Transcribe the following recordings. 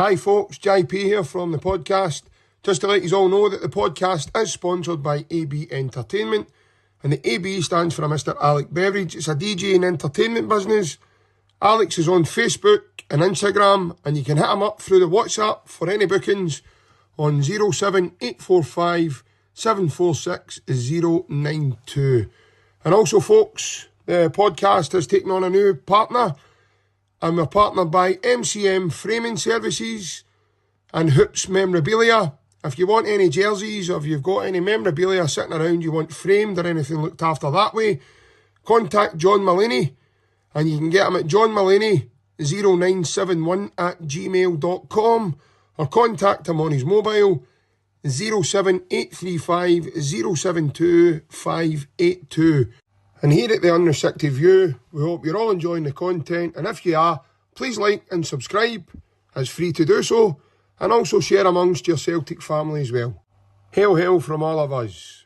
Hi folks, JP here from the podcast. Just to let you all know that the podcast is sponsored by AB Entertainment, and the AB stands for Mr. Alec Beveridge. It's a DJ and entertainment business. Alex is on Facebook and Instagram, and you can hit him up through the WhatsApp for any bookings on 07845 746 092. And also folks, the podcast has taken on a new partner, and we're partnered by MCM Framing Services and Hoops Memorabilia. If you want any jerseys or if you've got any memorabilia sitting around you want framed or anything looked after that way, contact John Mullaney, and you can get him at johnmullaney0971@gmail.com, or contact him on his mobile 07835 072 582. And here at the Unrestricted View, we hope you're all enjoying the content, and if you are, please like and subscribe. It's free to do so, and also share amongst your Celtic family as well. Hail, hail from all of us.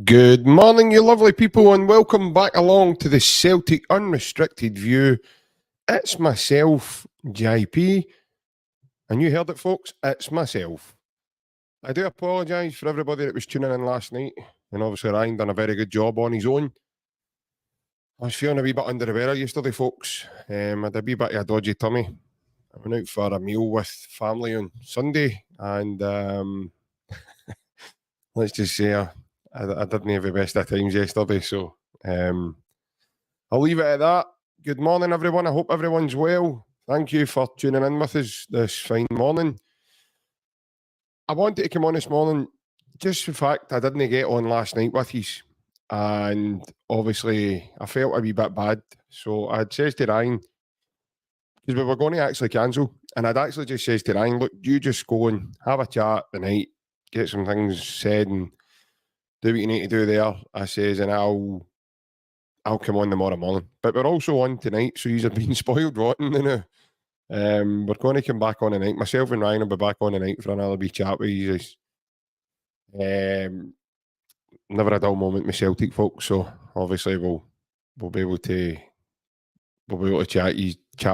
Good morning, you lovely people, and welcome back along to the Celtic Unrestricted View. It's myself, JP, and you heard it, folks, it's myself. I do apologise for everybody that was tuning in last night, and obviously Ryan done a very good job on his own. I was feeling a wee bit under the weather yesterday, folks. I had a wee bit of a dodgy tummy. I went out for a meal with family on Sunday, and let's just say I didn't have the best of times yesterday, so I'll leave it at that. Good morning, everyone. I hope everyone's well. Thank you for tuning in with us this fine morning. I wanted to come on this morning just for the fact I didn't get on last night with you, and obviously I felt a wee bit bad. So I'd says to Ryan, because we were going to actually cancel, and I'd actually just says to Ryan, look, you just go and have a chat tonight, get some things said, and do what you need to do there. I says, and I'll come on tomorrow morning. But we're also on tonight, so you've been spoiled rotten now. We're going to come back on tonight. Myself and Ryan will be back on tonight for another wee chat with you. Never a dull moment with Celtic folks, so obviously we'll be able to chat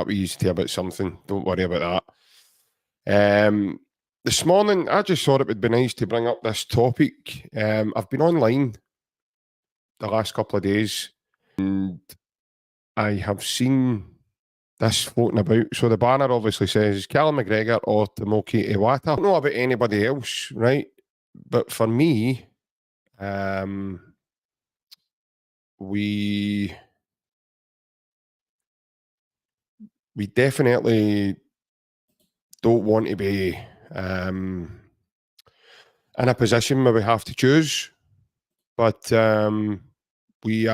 with you about something. Don't worry about that. This morning, I just thought it would be nice to bring up this topic. I've been online the last couple of days, and I have seen this floating about. So the banner obviously says CALLUM Mcgregor or TOMOKI Iwata. I don't know about anybody else, right? But for me, we definitely don't want to be in a position where we have to choose, but we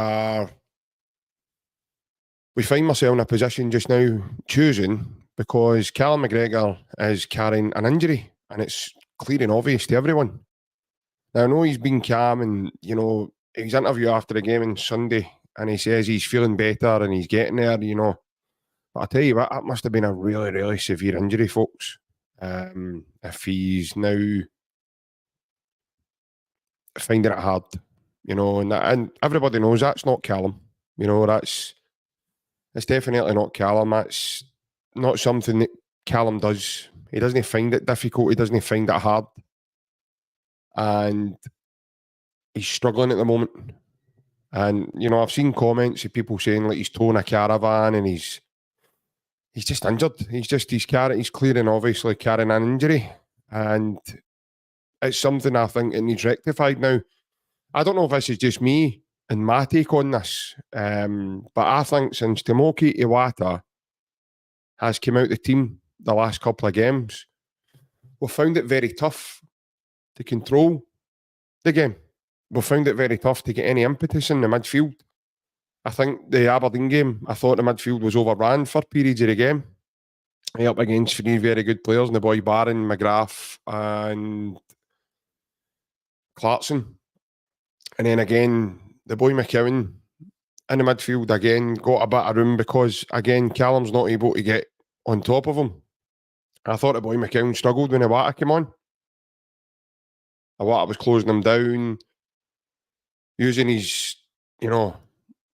find ourselves in a position just now choosing, because CALLUM Mcgregor is carrying an injury, and it's clear and obvious to everyone. Now, I know he's been calm, and his interview after the game on Sunday, and he says he's feeling better and he's getting there, But I tell you what, that must have been a really, really severe injury, folks. If he's now finding it hard you know, and everybody knows that's not Callum. You know, it's definitely not Callum. That's not something that Callum does. He doesn't find it difficult. He doesn't find it hard. And he's struggling at the moment. And, you know, I've seen comments of people saying like he's towing a caravan and he's just injured. He's clearing, obviously, carrying an injury. And it's something I think it needs rectified now. I don't know if this is just me and my take on this, but I think since Tomoki Iwata has come out the team the last couple of games, we've found it very tough to control the game. We've found it very tough to get any impetus in the midfield. I think the Aberdeen game, I thought the midfield was overrun for periods of the game. Up against three very good players, and the boy Barron, McGrath, and Clarkson. And then again, the boy McKeown in the midfield again got a bit of room because, again, Callum's not able to get on top of him. I thought the boy McKeown struggled when Iwata came on. Iwata was closing him down, using his, you know,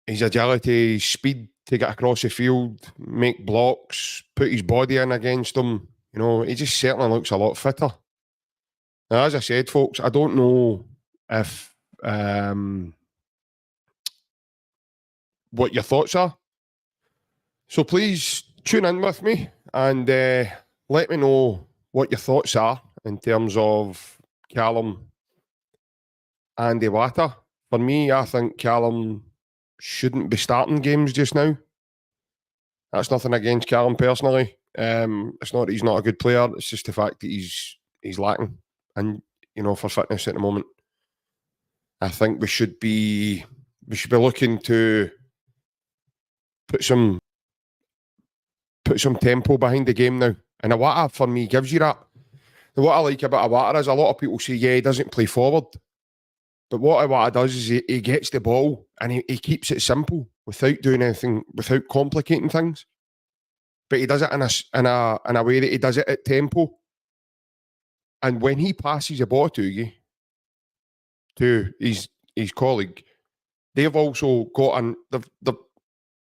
his agility, his speed to get across the field, make blocks, put his body in against them. You know, he just certainly looks a lot fitter. Now, as I said, folks, I don't know if what your thoughts are. So please tune in with me and let me know what your thoughts are in terms of Callum and Iwata. For me, I think Callum shouldn't be starting games just now. That's nothing against Callum personally. It's not that he's not a good player. It's just the fact that he's lacking, and you know, for fitness at the moment. I think we should be looking to put some tempo behind the game now. And Iwata for me gives you that. And what I like about Iwata is a lot of people say, yeah, he doesn't play forward. But what Iwata does is he gets the ball and he keeps it simple without doing anything, without complicating things. But he does it in a way that he does it at tempo. And when he passes a ball to you, to his colleague, they've also got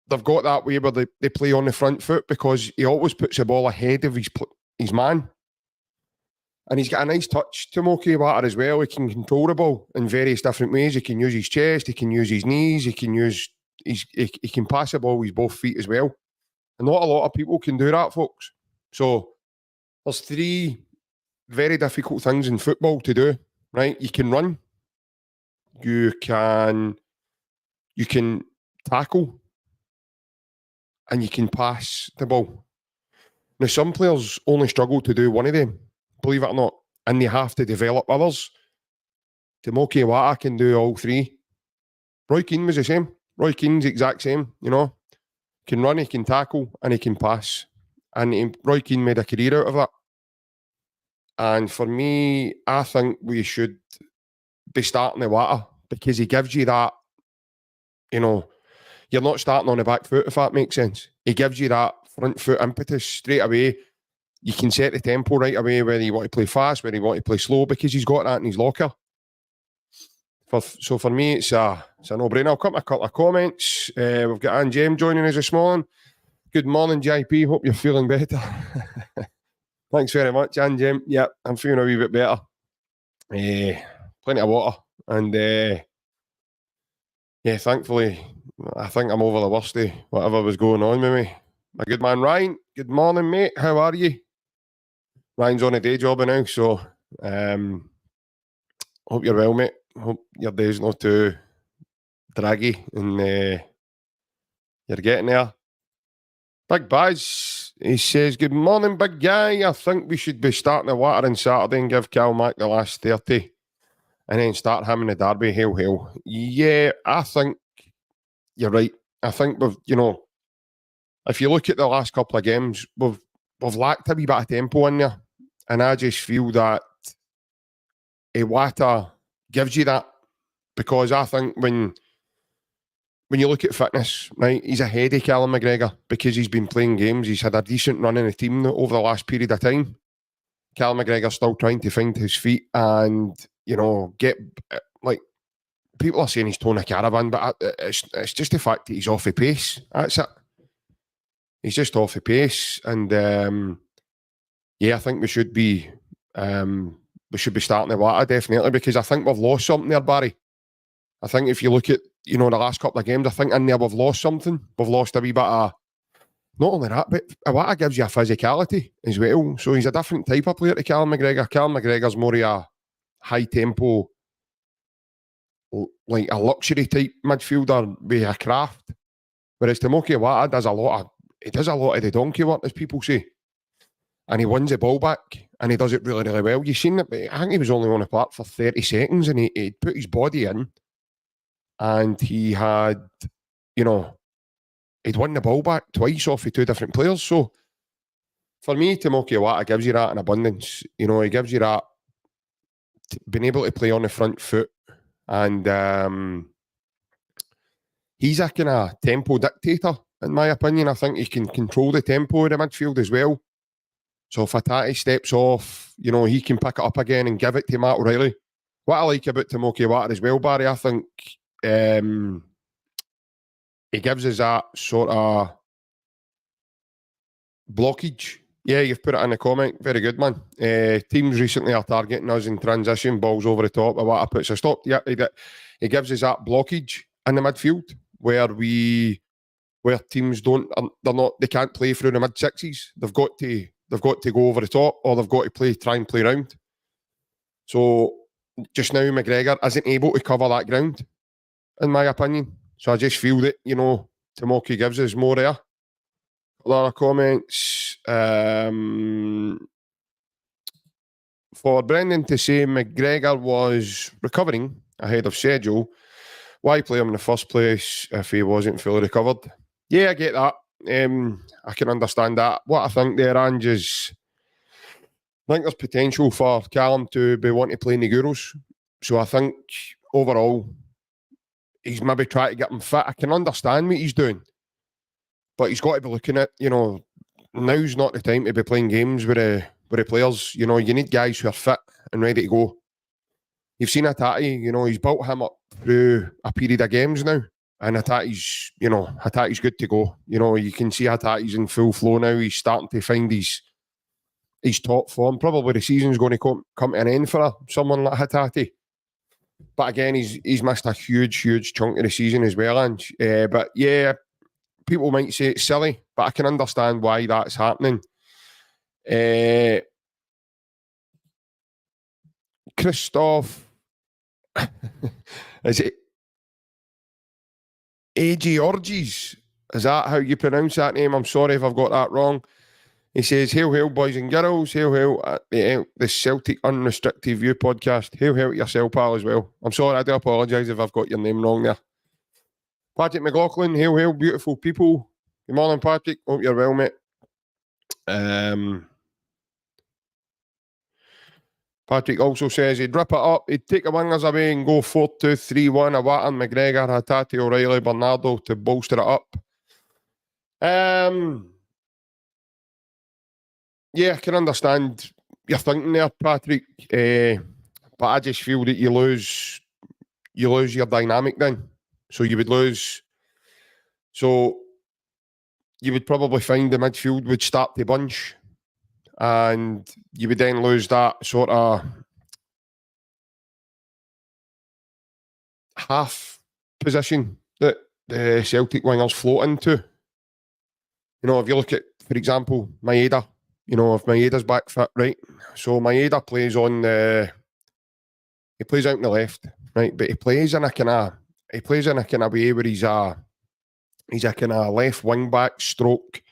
they've got that way where they play on the front foot because he always puts the ball ahead of his man. And he's got a nice touch, Tomoki Iwata, as well. He can control the ball in various different ways. He can use his chest, he can use his knees, he can pass the ball with both feet as well. And not a lot of people can do that, folks. So there's three very difficult things in football to do, right? You can run, you can tackle, and you can pass the ball. Now, some players only struggle to do one of them, believe it or not, and they have to develop others. Tomoki Iwata can do all three. Roy Keane was the same. Roy Keane's the exact same, you know. He can run, he can tackle, and he can pass. And Roy Keane made a career out of that. And for me, I think we should be starting Iwata because he gives you that, you know, you're not starting on the back foot, if that makes sense. He gives you that front foot impetus straight away. You can set the tempo right away, whether you want to play fast, whether you want to play slow, because he's got that in his locker. So for me, it's a no-brainer. I'll cut a couple of comments. We've got Anne Jem joining us this morning. Good morning, JP. Hope you're feeling better. Thanks very much, Anne Jem. Yeah, I'm feeling a wee bit better. Plenty of water. And yeah, thankfully, I think I'm over the worst of whatever was going on with me. My good man, Ryan. Good morning, mate. How are you? Ryan's on a day job now, so hope you're well, mate. Hope your day's not too draggy and you're getting there. Big Baz, he says, good morning, big guy. I think we should be starting the water on Saturday and give Cal Mac the last 30 and then start him in the derby. Hail. Yeah, I think you're right. I think we've, you know, if you look at the last couple of games, we've lacked a wee bit of tempo in there. And I just feel that Iwata gives you that, because I think when you look at fitness, right, he's ahead of Callum Mcgregor because he's been playing games. He's had a decent run in the team over the last period of time. Callum McGregor's still trying to find his feet and, you know, get, like, people are saying he's towing a caravan, but it's just the fact that he's off the pace. That's it. He's just off the pace, and I think we should be starting Iwata definitely, because I think we've lost something there, Barry. I think if you look at the last couple of games, I think in there we've lost something. We've lost a wee bit of, not only that, but Iwata gives you a physicality as well. So he's a different type of player to Callum McGregor. Callum McGregor's more of a high tempo, like a luxury type midfielder with a craft. Whereas Tomoki Iwata does a lot of the donkey work, as people say. And he wins the ball back, and he does it really, really well. You've seen it, I think he was only on the park for 30 seconds, and he put his body in, and he had, he'd won the ball back twice off of two different players. So, for me, Tomoki Iwata gives you that in abundance. He gives you that, being able to play on the front foot, and he's a kind of tempo dictator, in my opinion. I think he can control the tempo of the midfield as well. So if Hatate steps off, he can pick it up again and give it to Matt O'Reilly. What I like about Tomoki Iwata as well, Barry, I think he gives us that sort of blockage. Yeah, you've put it in the comment. Very good, man. Teams recently are targeting us in transition, balls over the top. Iwata puts a stop. Yeah, he gives us that blockage in the midfield where teams they can't play through the mid sixes. They've got to go over the top, or they've got to try and play round. So just now McGregor isn't able to cover that ground, in my opinion. So I just feel that, Tomoki gives us more there. A lot of comments. For Brendan to say McGregor was recovering ahead of schedule, why play him in the first place if he wasn't fully recovered? Yeah, I get that. I can understand that. What I think there, Ange, is I think there's potential for Callum to be wanting to play in the Euros. So I think overall he's maybe trying to get him fit. I can understand what he's doing, but he's got to be looking at, now's not the time to be playing games with the players. You need guys who are fit and ready to go. You've seen Hatate, he's built him up through a period of games now. And Hatate's good to go. You can see Hatate's in full flow now. He's starting to find his top form. Probably the season's going to come to an end for someone like Hatate. But again, he's missed a huge, huge chunk of the season as well, Ange. But yeah, people might say it's silly, but I can understand why that's happening. Christoph, is it A.G. Orgies? Is that how you pronounce that name? I'm sorry if I've got that wrong. He says, hail, hail, boys and girls. Hail, hail at the Celtic Unrestricted View podcast. Hail, hail to yourself, pal, as well. I'm sorry, I do apologise if I've got your name wrong there. Patrick McLaughlin, hail, hail, beautiful people. Good morning, Patrick. Hope you're well, mate. Patrick also says he'd rip it up, he'd take the wingers away and go 4-2-3-1, Iwata, McGregor, Hatate, O'Reilly, Bernardo to bolster it up. Yeah, I can understand your thinking there, Patrick. But I just feel that you lose your dynamic then. So you would lose. So you would probably find the midfield would start to bunch, and you would then lose that sort of half position that the Celtic wingers float into. If you look at, for example, Maeda, if Maeda's back fit, right? So Maeda plays he plays out on the left, right? But he plays in a kind of way where he's a kind of left wing back stroke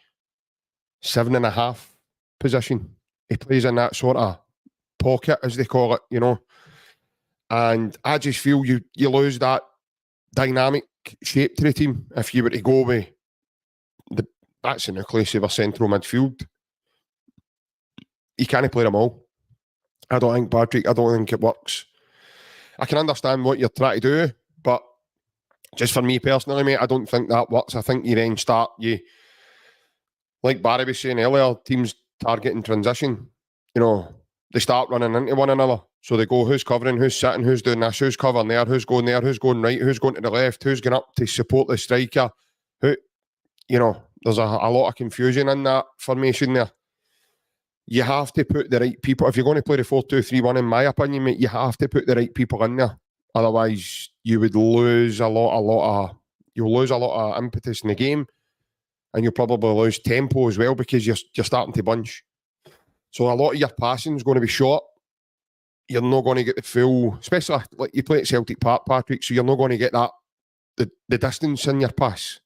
7.5 position. He plays in that sort of pocket, as they call it, And I just feel you lose that dynamic shape to the team if you were to go with that's the nucleus of a central midfield. You can't play them all. I don't think, Patrick, I don't think it works. I can understand what you're trying to do, but just for me personally, mate, I don't think that works. I think you then like Barry was saying earlier, teams targeting transition, they start running into one another. So they go, who's covering, who's sitting, who's doing this, who's covering there, who's going right, who's going to the left, who's going up to support the striker. Who, there's a lot of confusion in that formation there. You have to put the right people. If you're going to play the 4-2-3-1, in my opinion, mate, you have to put the right people in there. Otherwise, you would lose you'll lose a lot of impetus in the game, and you'll probably lose tempo as well because you're starting to bunch. So a lot of your passing is going to be short. You're not going to get the full, especially like you play at Celtic Park, Patrick, so you're not going to get that, the distance in your pass.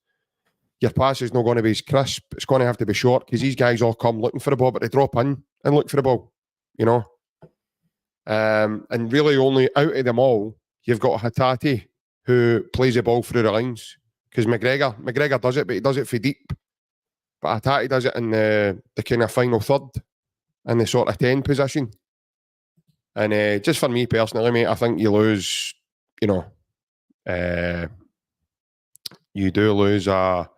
Your pass is not going to be as crisp. It's going to have to be short because these guys all come looking for the ball, but they drop in and look for the ball, And really only out of them all, you've got Hatate who plays the ball through the lines. Because McGregor does it, but he does it for deep. But Hatate does it in the kind of final third, in the sort of 10 position. And just for me personally, mate, I think you lose, you do lose a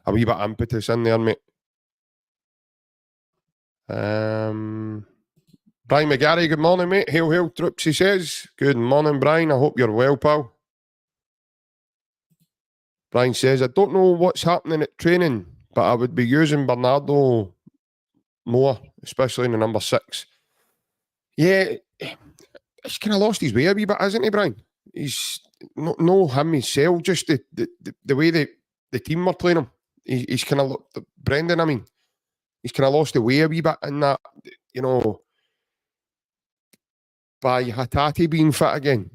wee bit of impetus in there, mate. Brian McGarry, good morning, mate. Hail, hail, troops, he says. Good morning, Brian. I hope you're well, pal. Brian says, I don't know what's happening at training, but I would be using Bernardo more, especially in the number 6. Yeah, he's kind of lost his way a wee bit, hasn't he, Brian? He's no him himself, just the way the team were playing him. He's kind of, Brendan, I mean, he's kind of lost the way a wee bit in that, by Hatate being fit again.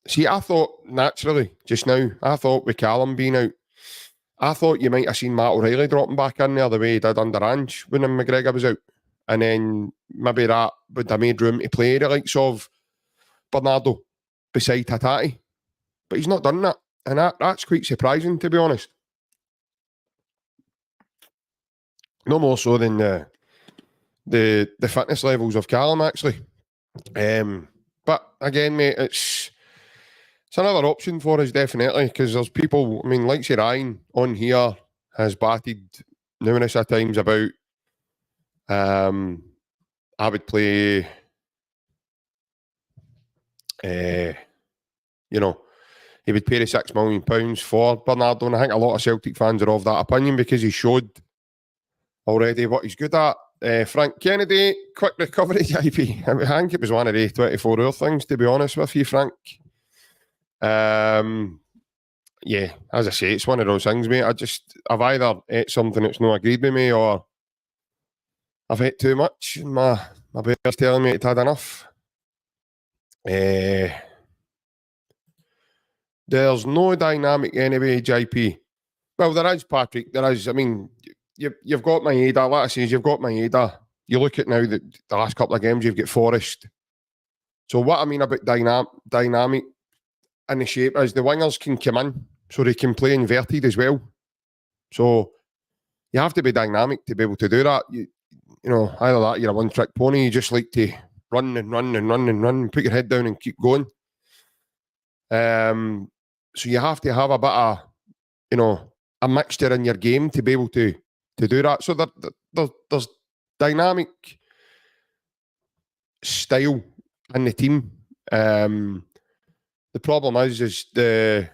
See, I thought naturally, just now, with Callum being out, I thought you might have seen Matt O'Reilly dropping back in there the way he did under Ange when McGregor was out. And then maybe that would have made room to play the likes of Bernardo beside Hatate. But he's not done that. And that's quite surprising, to be honest. No more so than the fitness levels of Callum, actually. But again, mate, it's another option for us, definitely, because there's people, I mean, like say Ryan on here has batted numerous of times about I would play he would pay the £6 million for Bernardo, and I think a lot of Celtic fans are of that opinion because he showed already what he's good at. Frank Kennedy, quick recovery, JP. I think it was one of the 24-hour things, to be honest with you, Frank. Yeah, as I say, it's one of those things, mate. I've either ate something that's not agreed with me, or I've ate too much. My bear's telling me it's had enough. There's no dynamic anyway, JP. Well, there is, Patrick. There is. I mean, you've got Maeda. Like I say, you've got Maeda. You look at now the last couple of games, you've got Forrest. So what I mean about dynamic in the shape is the wingers can come in, so they can play inverted as well. So you have to be dynamic to be able to do that. Either that, you're a one-trick pony. You just like to run and run and run and run, put your head down and keep going. So you have to have a bit of, a mixture in your game to be able to do that. So there's dynamic style in the team. The problem is the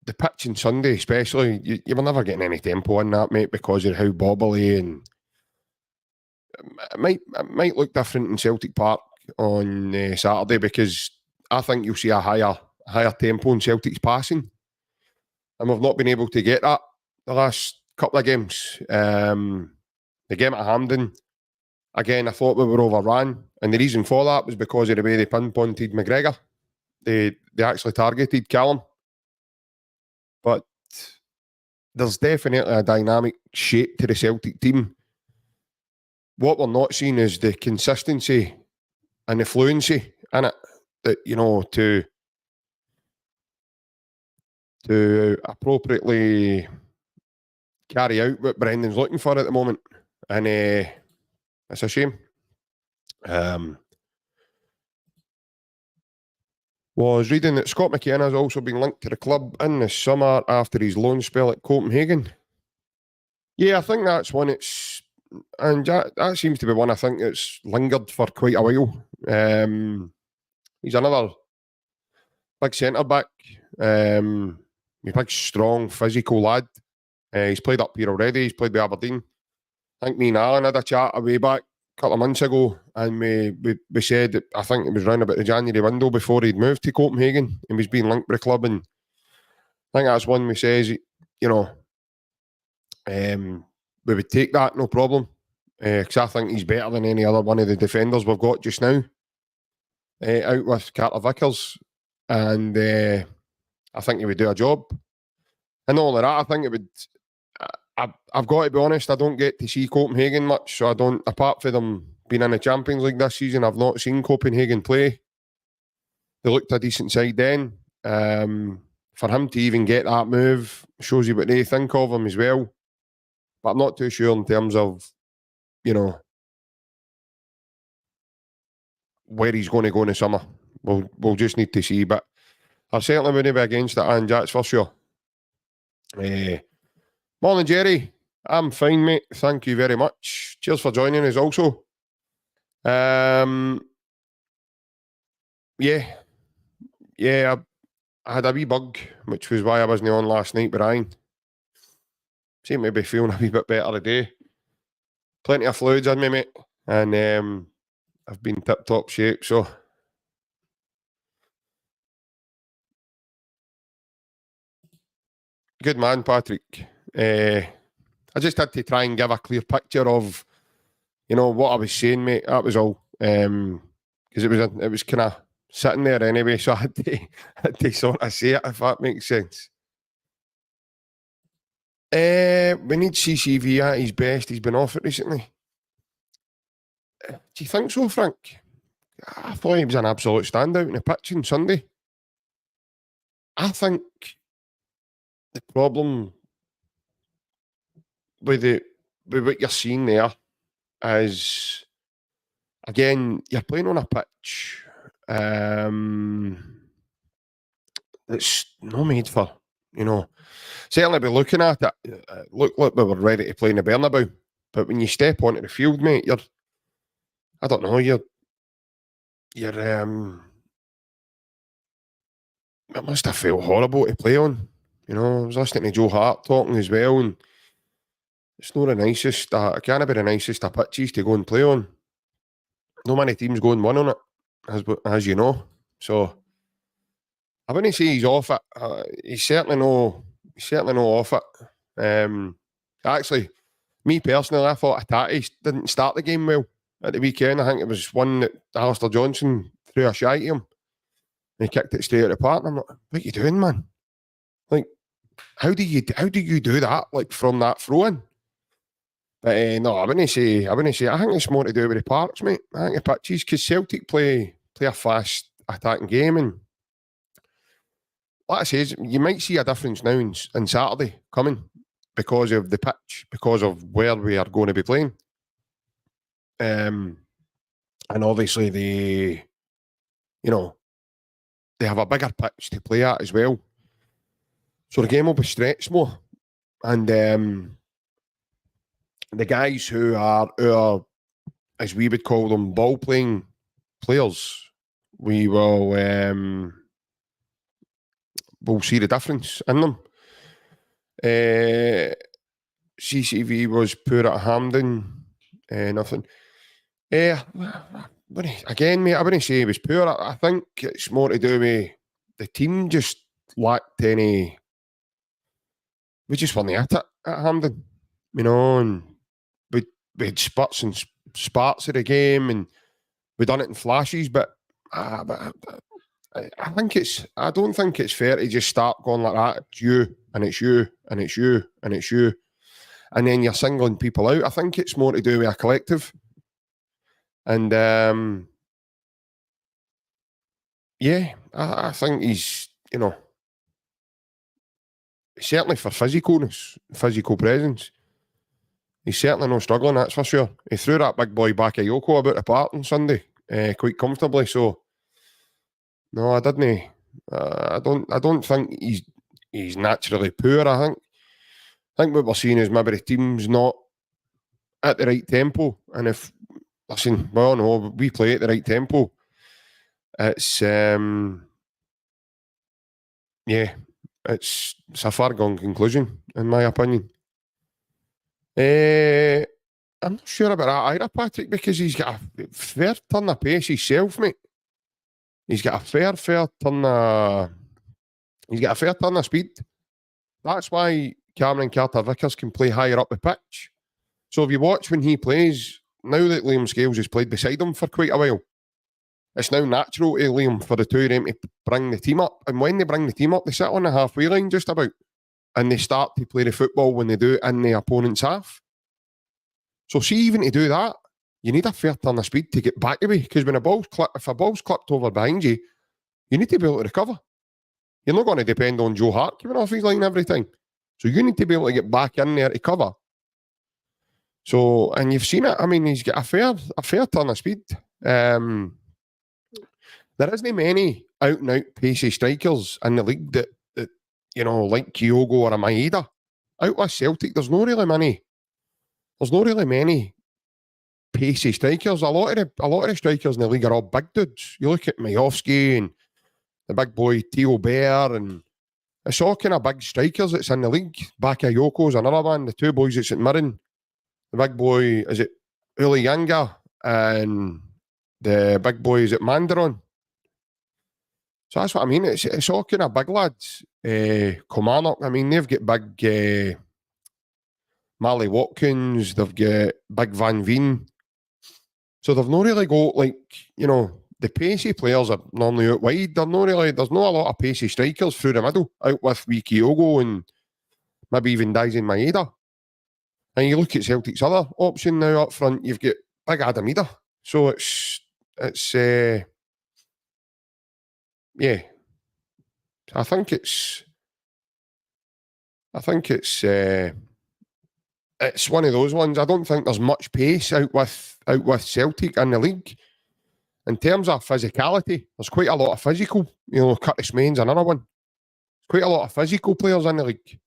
pitch on Sunday, especially, you were never getting any tempo in that, mate, because of how bobbly, and it might look different in Celtic Park on Saturday, because I think you'll see a higher tempo in Celtic's passing, and we've not been able to get that the last couple of games. The game at Hampden, again, I thought we were overrun, and the reason for that was because of the way they pinpointed McGregor. They actually targeted Callum. But there's definitely a dynamic shape to the Celtic team. What we're not seeing is the consistency and the fluency in it, that, to appropriately carry out what Brendan's looking for at the moment. And it's a shame. Was reading that Scott McKenna has also been linked to the club in the summer after his loan spell at Copenhagen. Yeah, I think that's one. It's and that seems to be one I think that's lingered for quite a while. He's another big centre back. He's a big, strong, physical lad. He's played up here already. He's played with Aberdeen. I think me and Alan had a chat a way back a couple of months ago, and we said that I think it was round about the January window before he'd moved to Copenhagen and was being linked with the club. And I think that's one we says, you know, we would take that, no problem, because I think he's better than any other one of the defenders we've got just now, out with Carter Vickers, and I think he would do a job. And not only that, I think it would. I've got to be honest, I don't get to see Copenhagen much, so I don't, apart from them being in the Champions League this season, I've not seen Copenhagen play. They looked a decent side then. For him to even get that move shows you what they think of him as well. But I'm not too sure in terms of, you know, where he's going to go in the summer. We'll just need to see. But I certainly wouldn't be against it, and that's for sure. Morning, Jerry. I'm fine, mate. Thank you very much. Cheers for joining us also. Yeah, I had a wee bug, which was why I wasn't on last night with Ryan. Seem to be feeling a wee bit better today. Plenty of fluids in me, mate. And I've been tip-top shape, so... Good man, Patrick. I just had to try and give a clear picture of, you know, what I was saying, mate. That was all. Because it was kind of sitting there anyway, so I had to sort of say it, if that makes sense. We need CCV at his best. He's been off it recently. Do you think so, Frank? I thought he was an absolute standout in the pitch on Sunday. I think the problem with what you're seeing there is, again, you're playing on a pitch that's not made for, you know, certainly be looking at it, look like we were ready to play in the Bernabeu, but when you step onto the field, mate, I don't know, it must have felt horrible to play on. You know, I was listening to Joe Hart talking as well, and it's not the nicest, it can't be the nicest of pitches to go and play on. No many teams go and win on it, as you know. So I wouldn't say he's off it. He's certainly no off it. Actually, me personally, I thought Atati didn't start the game well at the weekend. I think it was one that Alistair Johnson threw a shite at him. And he kicked it straight at the park. And I'm like, what are you doing, man? Like, how do you do that? Like, from that throw in? But no, I wouldn't say. I think it's more to do with the parks, mate. I think the pitches, because Celtic play a fast attacking game, and like I say, you might see a difference now in Saturday coming because of the pitch, because of where we are going to be playing, and obviously they have a bigger pitch to play at as well, so the game will be stretched more, and the guys who are our, as we would call them, ball playing players, we will we'll see the difference in them. CCV was poor at Hampden, nothing. Again, mate, I wouldn't say he was poor. I think it's more to do with the team just lacked any. We just weren't at it at Hampden, you know, and we had spurts and sparks of the game, and we done it in flashes. But I think I don't think it's fair to just start going like that. It's you, and it's you, and it's you, and it's you, and then you're singling people out. I think it's more to do with a collective. And yeah, I think he's, you know, certainly for physicalness, physical presence, he's certainly not struggling, that's for sure. He threw that big boy back at Yoko about the part on Sunday, quite comfortably. So no, I didn't. I don't think he's naturally poor. I think what we're seeing is maybe the team's not at the right tempo. And if, listen, we all know we play at the right tempo. It's, yeah, it's a far gone conclusion, in my opinion. I'm not sure about that either, Patrick, because he's got a fair turn of pace himself, mate. He's got a fair turn of. He's got a fair turn of speed. That's why Cameron Carter-Vickers can play higher up the pitch. So if you watch when he plays, now that Liam Scales has played beside him for quite a while, it's now natural to Liam for the two of them to bring the team up. And when they bring the team up, they sit on the halfway line just about. And they start to play the football when they do it in the opponent's half. So see, even to do that, you need a fair turn of speed to get back away. Because when if a ball's clipped over behind you, you need to be able to recover. You're not going to depend on Joe Hart giving off his line every time. So you need to be able to get back in there to cover. So, and you've seen it. I mean, he's got a fair turn of speed. There isn't many out-and-out pacey strikers in the league that like Kyogo or a Maeda. Out with Celtic, there's not really many pacey strikers. A lot of the strikers in the league are all big dudes. You look at Majowski and the big boy Theo Bear, and it's all kind of big strikers that's in the league. Bakayoko's another one. The two boys at St Mirren. The big boy, is it Uli Yanga? And the big boy is at Mandaron. So that's what I mean. It's all kind of big lads. Kilmarnock, I mean, they've got big Marley Watkins, they've got big Van Veen. So they've not really got, the pacey players are normally out wide. There's not a lot of pacey strikers through the middle, out with wee Kyogo and maybe even Daisen Maeda. And you look at Celtic's other option now up front, you've got big Adam Ida. So it's yeah. I think it's one of those ones. I don't think there's much pace out with Celtic in the league. In terms of physicality, there's quite a lot of physical. Curtis Main's another one. Quite a lot of physical players in the league.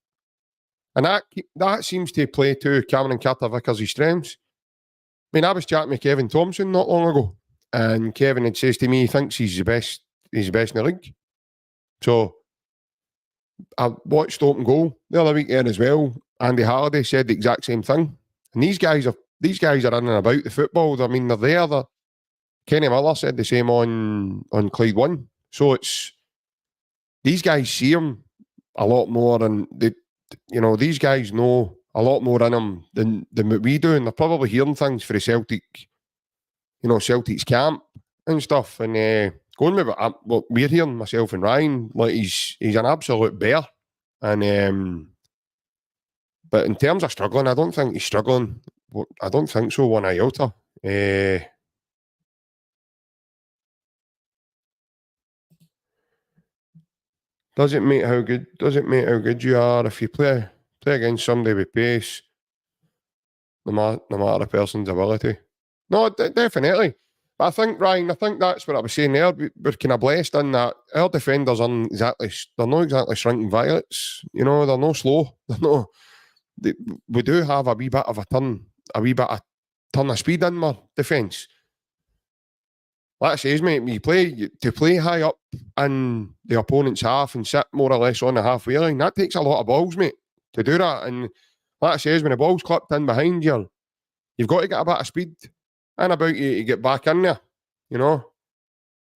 And that seems to play to Cameron Carter-Vickers' strengths. I mean, I was chatting with Kevin Thompson not long ago, and Kevin had says to me he thinks he's the best in the league. So I watched Open Goal the other weekend as well. Andy Halliday said the exact same thing. And these guys are in and about the football. I mean, they're there. Kenny Miller said the same on Clyde 1. So it's these guys see him a lot more, and these guys know a lot more in him than what we do, and they're probably hearing things for the Celtic, Celtic's camp and stuff. And going with what we're hearing, myself and Ryan, like he's an absolute bear. And but in terms of struggling, I don't think he's struggling. I don't think so, one iota. Doesn't mate how good you are if you play against somebody with pace, no matter the person's ability. No, definitely. But I think, Ryan, that's what I was saying there. We're kind of blessed in that our defenders they're not exactly shrinking violets. They're not slow. We do have a wee bit of turn of speed in our defence. Like I says, mate, to play high up in the opponent's half and sit more or less on the halfway line, that takes a lot of balls, mate, to do that. And like I says, when the ball's clipped in behind you, you've got to get a bit of speed and about you to get back in there,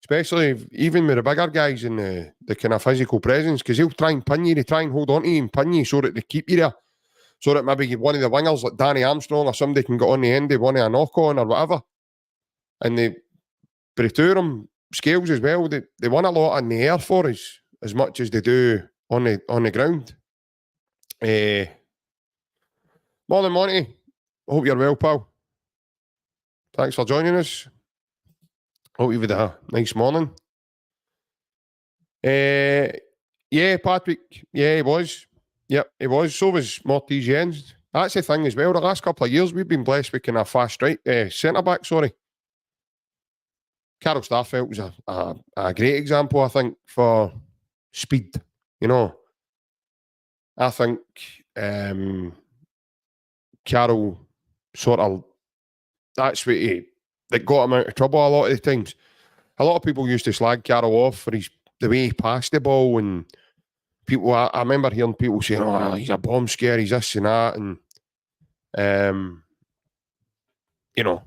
Especially even with the bigger guys and the kind of physical presence, because they'll try and pin you, they try and hold on to you and pin you so that they keep you there. So that maybe one of the wingers like Danny Armstrong or somebody can get on the end of one of a knock-on or whatever. And but the two of them, Scales as well, they won a lot in the air for us as much as they do on the ground. Morning, Monty. Hope you're well, pal. Thanks for joining us. Hope you've had a nice morning. Yeah, Patrick. Yeah, he was. Yep, he was. So was Mortiz Jens. That's the thing as well. The last couple of years, we've been blessed with kind of fast centre-back, Carol Starfelt was a great example, I think, for speed. I think Carol sort of, that's what that got him out of trouble a lot of the times. A lot of people used to slag Carroll off for the way he passed the ball, and people, I remember hearing people saying, "Oh, he's a bomb scare, he's this and that," and you know,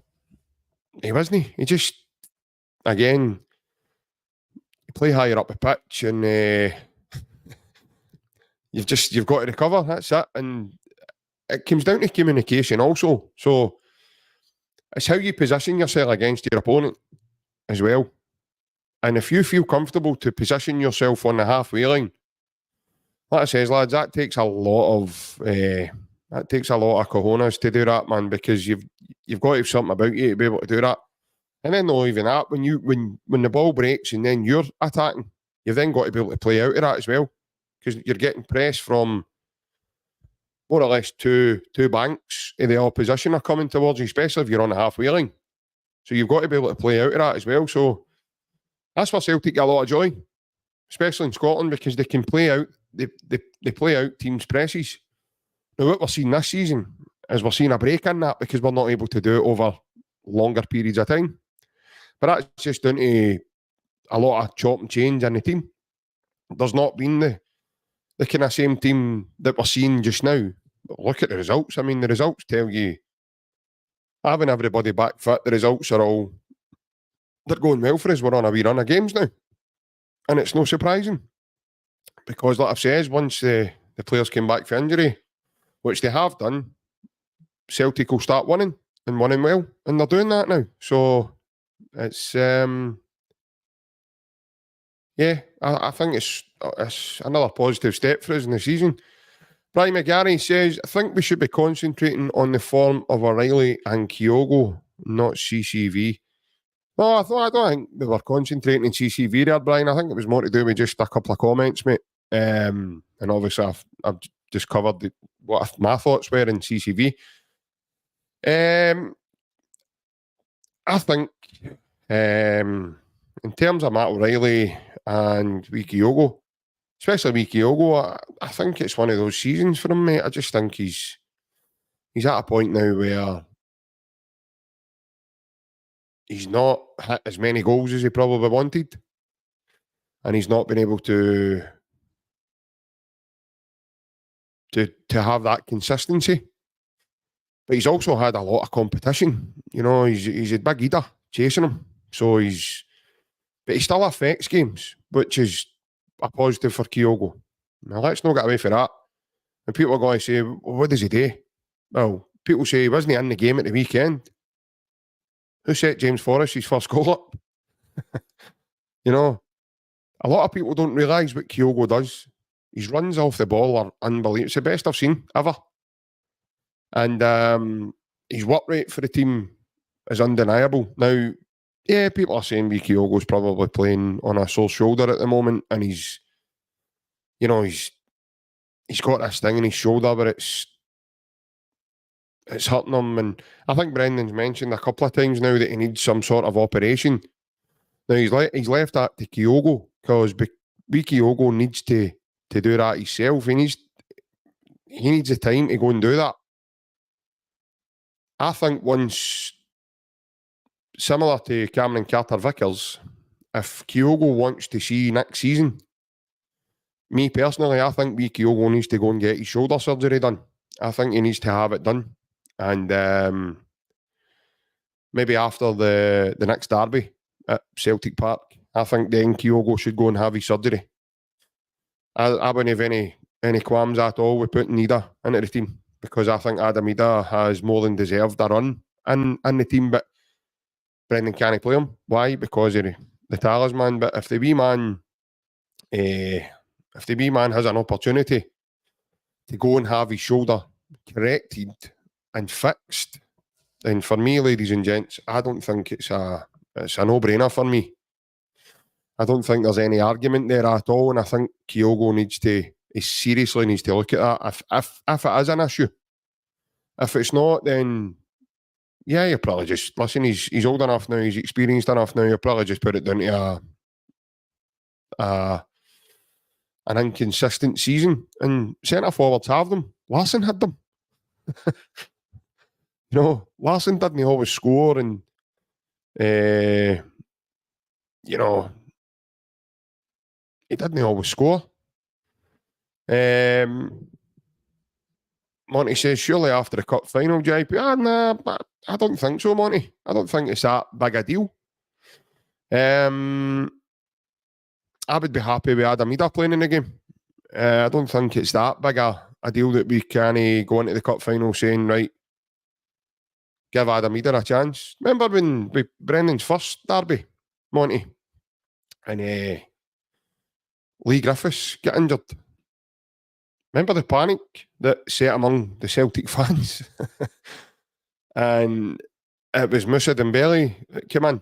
he wasn't. He just, again, you play higher up the pitch, and you've got to recover. That's it, and it comes down to communication also. So it's how you position yourself against your opponent as well. And if you feel comfortable to position yourself on the halfway line, like I says, lads, that takes a lot of cojones to do that, man, because you've got to have something about you to be able to do that. And then not even that, when the ball breaks and then you're attacking, you've then got to be able to play out of that as well, because you're getting pressed from more or less two banks of the opposition are coming towards you, especially if you're on the halfway line. So you've got to be able to play out of that as well. So that's where Celtic get a lot of joy, especially in Scotland, because they can play out. They play out teams' presses. Now, what we're seeing this season is we're seeing a break in that because we're not able to do it over longer periods of time. But that's just down to a lot of chop and change in the team. There's not been the kind of same team that we're seeing just now. But look at the results. I mean, the results tell you, having everybody back fit, the results are all, they're going well for us. We're on a wee run of games now. And it's no surprising. Because, like I've said, once the players came back for injury, which they have done, Celtic will start winning and winning well. And they're doing that now. So it's, I think it's another positive step for us in the season. Brian McGarry says, I think we should be concentrating on the form of O'Reilly and Kyogo, not CCV. No, I don't think we were concentrating on CCV there, Brian. I think it was more to do with just a couple of comments, mate. And obviously I've just covered what my thoughts were in CCV. I think in terms of Matt O'Reilly and Kyogo, especially Kyogo, I think it's one of those seasons for him, mate. I just think he's at a point now where he's not hit as many goals as he probably wanted. And he's not been able to have that consistency. But he's also had a lot of competition. You know, he's a big eater chasing him. So but he still affects games, which is a positive for Kyogo. Now, let's not get away from that. And people are going to say, well, what does he do? Well, people say he wasn't in the game at the weekend. Who set James Forrest his first goal up? You know, a lot of people don't realise what Kyogo does. His runs off the ball are unbelievable. It's the best I've seen ever. And his work rate for the team is undeniable. Now, yeah, people are saying Kyogo's probably playing on a sore shoulder at the moment, and he's got this thing in his shoulder where it's hurting him. And I think Brendan's mentioned a couple of times now that he needs some sort of operation. Now he's left that to Kyogo, because Kyogo needs to do that himself. He needs the time to go and do that. I think once, similar to Cameron Carter-Vickers, if Kyogo wants to see next season, me personally, I think Kyogo needs to go and get his shoulder surgery done. I think he needs to have it done. And maybe after the next derby at Celtic Park, I think then Kyogo should go and have his surgery. I wouldn't have any qualms at all with putting Ida into the team, because I think Adam Ida has more than deserved a run in the team, but Brendan can't play him. Why? Because of the talisman. But if the wee man has an opportunity to go and have his shoulder corrected and fixed, then for me, ladies and gents, I don't think it's a no-brainer for me. I don't think there's any argument there at all, and I think Kyogo seriously needs to look at that if it is an issue. If it's not, then yeah, you probably just listen. He's old enough now. He's experienced enough now. You probably just put it down to an inconsistent season. And centre forwards have them. Larson had them. You know, Larsson didn't always score, and you know, he didn't always score. Monty says, surely after the cup final, JP. Nah, I don't think so, Monty. I don't think it's that big a deal. I would be happy with Adam Ida playing in the game. I don't think it's that big a deal that we can go into the cup final saying, right, give Adam Ida a chance. Remember when Brendan's first derby, Monty, and Lee Griffiths got injured? Remember the panic that set among the Celtic fans? And it was Moussa Dembele that came in.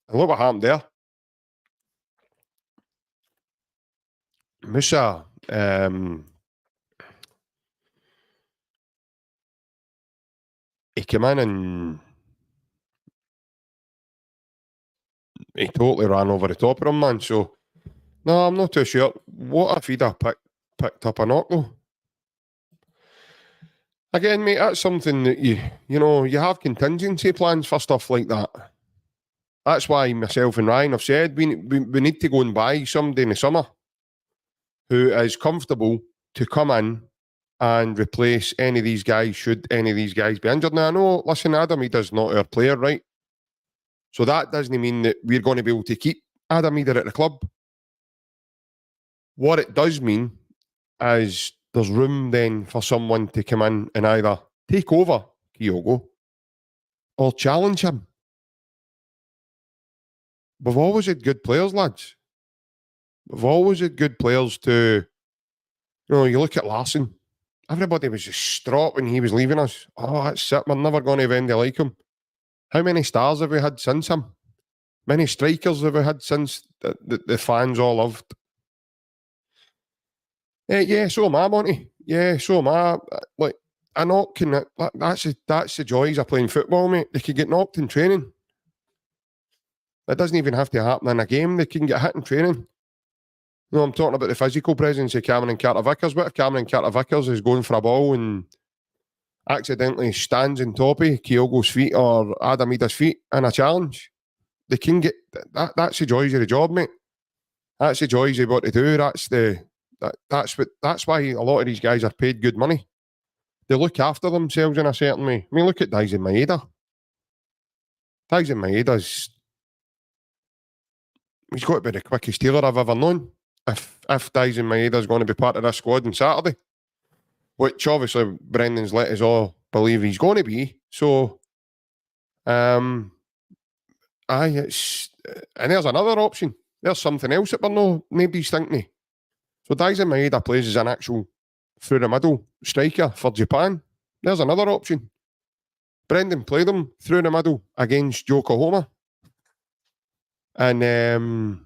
And look what happened there. Moussa, he came in and he totally ran over the top of him, man. So, no, I'm not too sure. What if he'd have picked up a knock, though? Again, mate, that's something that you have contingency plans for stuff like that. That's why myself and Ryan have said we need to go and buy somebody in the summer who is comfortable to come in and replace any of these guys should any of these guys be injured. Now, I know, listen, Adam, he does not our player, right? So that doesn't mean that we're going to be able to keep Adam Eder at the club. What it does mean is there's room then for someone to come in and either take over Kyogo or challenge him. We've always had good players, lads. We've always had good players to, you look at Larsson. Everybody was distraught when he was leaving us. Oh, that's it. We're never going to have anybody like him. How many stars have we had since him? Many strikers have we had since the fans all loved? Yeah, so am I, Monty. Yeah, so am I. Like, a knock can, that's the joys of playing football, mate. They can get knocked in training. It doesn't even have to happen in a game. They can get hit in training. I'm talking about the physical presence of Cameron Carter-Vickers. What if Cameron Carter-Vickers is going for a ball and accidentally stands on top of Kyogo's feet or Adam Ida's feet in a challenge? They can get that's the joys of the job, mate. That's the joys of what to do. That's why a lot of these guys are paid good money. They look after themselves in a certain way. I mean, look at Daizen Maeda. Daizen Maeda's he's got to be the quickest tailor I've ever known. If Daizen Maeda's going to be part of this squad on Saturday, which obviously Brendan's let us all believe he's going to be. So, and there's another option. There's something else that nobody's thinking of. So Daizen Maeda plays as an actual through the middle striker for Japan. There's another option. Brendan played him through the middle against Yokohama. And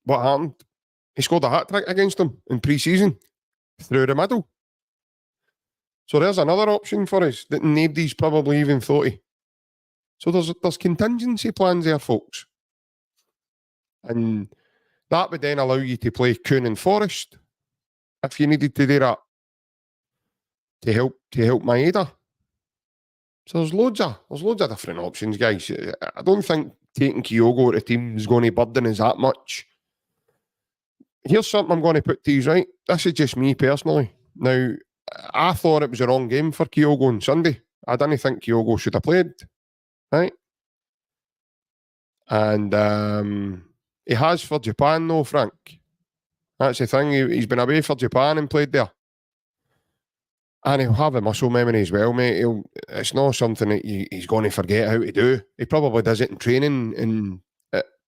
what happened? He scored a hat-trick against them in pre-season through the middle. So there's another option for us that nobody's probably even thought of. So there's contingency plans there, folks. And that would then allow you to play Kuhn and Forrest if you needed to do that to help Maeda. So there's loads of different options, guys. I don't think taking Kyogo to the team is going to burden us that much. Here's something I'm going to put to you, right? This is just me personally. Now, I thought it was a wrong game for Kyogo on Sunday. I didn't think Kyogo should have played, right? And he has for Japan, though, Frank. That's the thing. He's been away for Japan and played there. And he'll have a muscle memory as well, mate. It's not something that he's going to forget how to do. He probably does it in training, and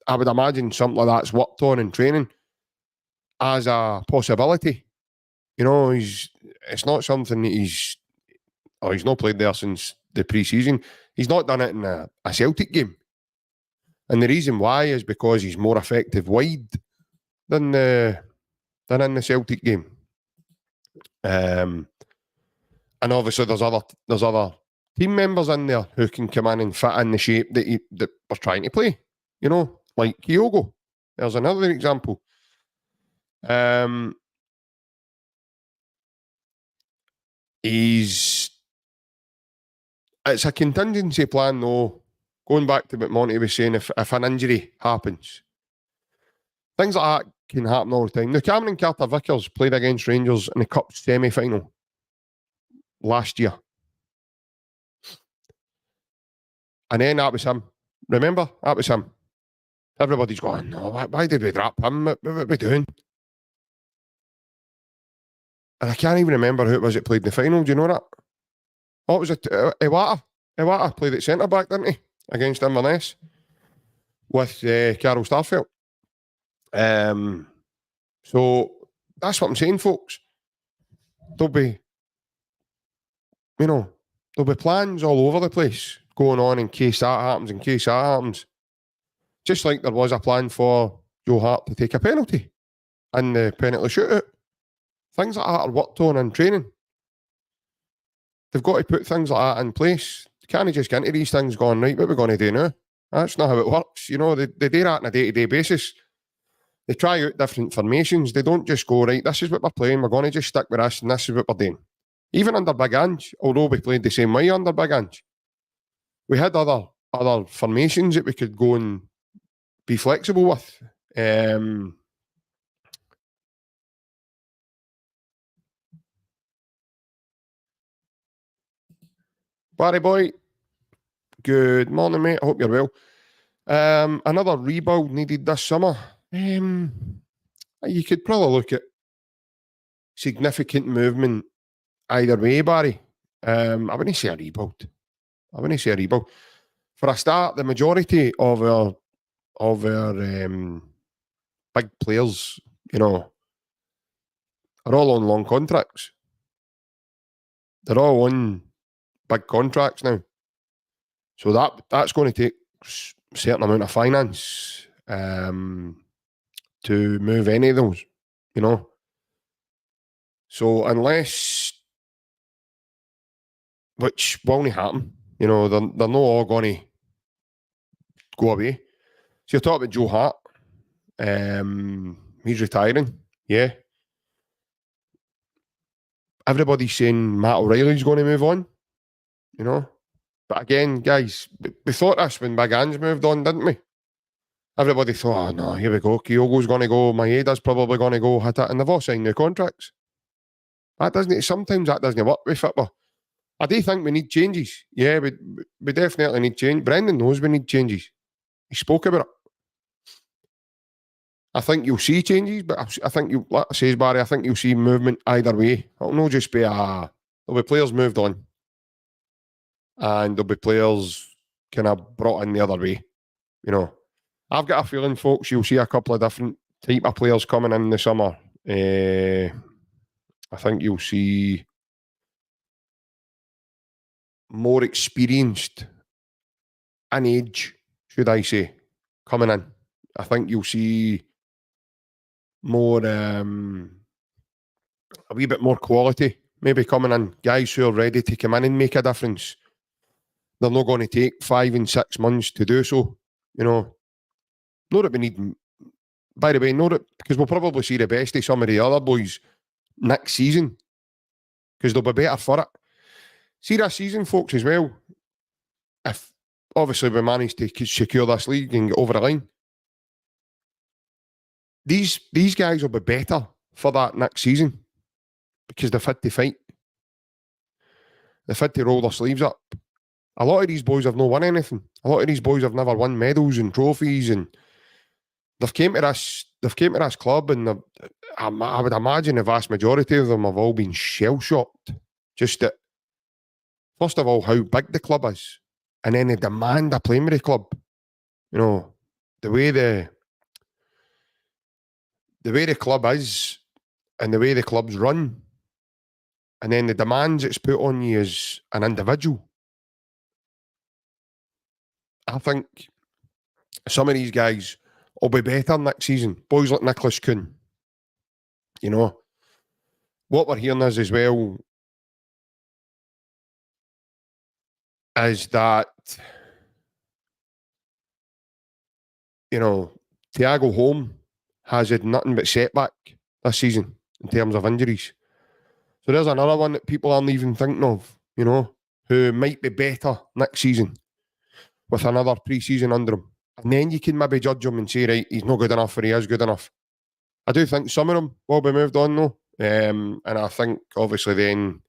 I would imagine something like that's worked on in training as a possibility. It's not something that he's not played there since the pre-season. He's not done it in a Celtic game. And the reason why is because he's more effective wide than in the Celtic game. And obviously there's other team members in there who can come in and fit in the shape that we're trying to play. Like Kyogo. There's another example. He's it's a contingency plan, though. Going back to what Monty was saying, if an injury happens, things like that can happen all the time. Now, Cameron Carter-Vickers played against Rangers in the Cup semi-final last year. And then that was him. Remember? That was him. Everybody's going, no, why did we drop him? What are we doing? And I can't even remember who it was that played in the final. Do you know that? What was it? Iwata. Iwata played at centre-back, didn't he? Against Inverness. With Carol Starfelt. So that's what I'm saying, folks. There'll be plans all over the place going on in case that happens, Just like there was a plan for Joe Hart to take a penalty in the penalty shootout. Things like that are worked on in training. They've got to put things like that in place. You can't just get into these things going, right, what are we going to do now? That's not how it works. They do that on a day-to-day basis. They try out different formations. They don't just go, right, this is what we're playing, we're going to just stick with this and this is what we're doing. Even under Big Ange, although we played the same way under Big Ange, we had other formations that we could go and be flexible with. Barry boy, good morning, mate. I hope you're well. Another rebuild needed this summer. You could probably look at significant movement either way, Barry. I wouldn't say a rebuild. For a start, the majority of our big players, are all on long contracts. They're all on big contracts now. So that's going to take a certain amount of finance to move any of those, So unless, which won't happen, they're not all going to go away. So you're talking about Joe Hart. He's retiring, yeah. Everybody's saying Matt O'Reilly's going to move on, But again, guys, we thought this when Big Ange moved on, didn't we? Everybody thought, oh no, here we go. Kyogo's going to go. Maeda's probably going to go. And they've all signed new contracts. Sometimes that doesn't work with football. I do think we need changes. Yeah, we definitely need change. Brendan knows we need changes. He spoke about it. I think you'll see changes, but I think like I says, Barry, I think you'll see movement either way. It'll not just be there'll be players moved on. And there'll be players kind of brought in the other way. I've got a feeling, folks, you'll see a couple of different type of players coming in the summer. I think you'll see more experienced in age, should I say, coming in. I think you'll see more, a wee bit more quality maybe coming in. Guys who are ready to come in and make a difference. They're not going to take 5 and 6 months to do so. Not that we need, by the way, because we'll probably see the best of some of the other boys next season because they'll be better for it. See this season, folks, as well, if obviously we manage to secure this league and get over the line, these guys will be better for that next season because they're fit to fight. They're fit to roll their sleeves up. A lot of these boys have not won anything. A lot of these boys have never won medals and trophies, and they've came to this club, and I would imagine the vast majority of them have all been shell-shocked. Just that, first of all, how big the club is, and then the demand of playing with the club. The way the club is, and the way the club's run, and then the demands it's put on you as an individual. I think some of these guys will be better next season. Boys like Nicholas Kuhn. What we're hearing is as well is that, Thiago Holm has had nothing but setback this season in terms of injuries. So there's another one that people aren't even thinking of, who might be better next season with another pre-season under him. And then you can maybe judge him and say, right, he's not good enough or he is good enough. I do think some of them will be moved on though. And I think obviously then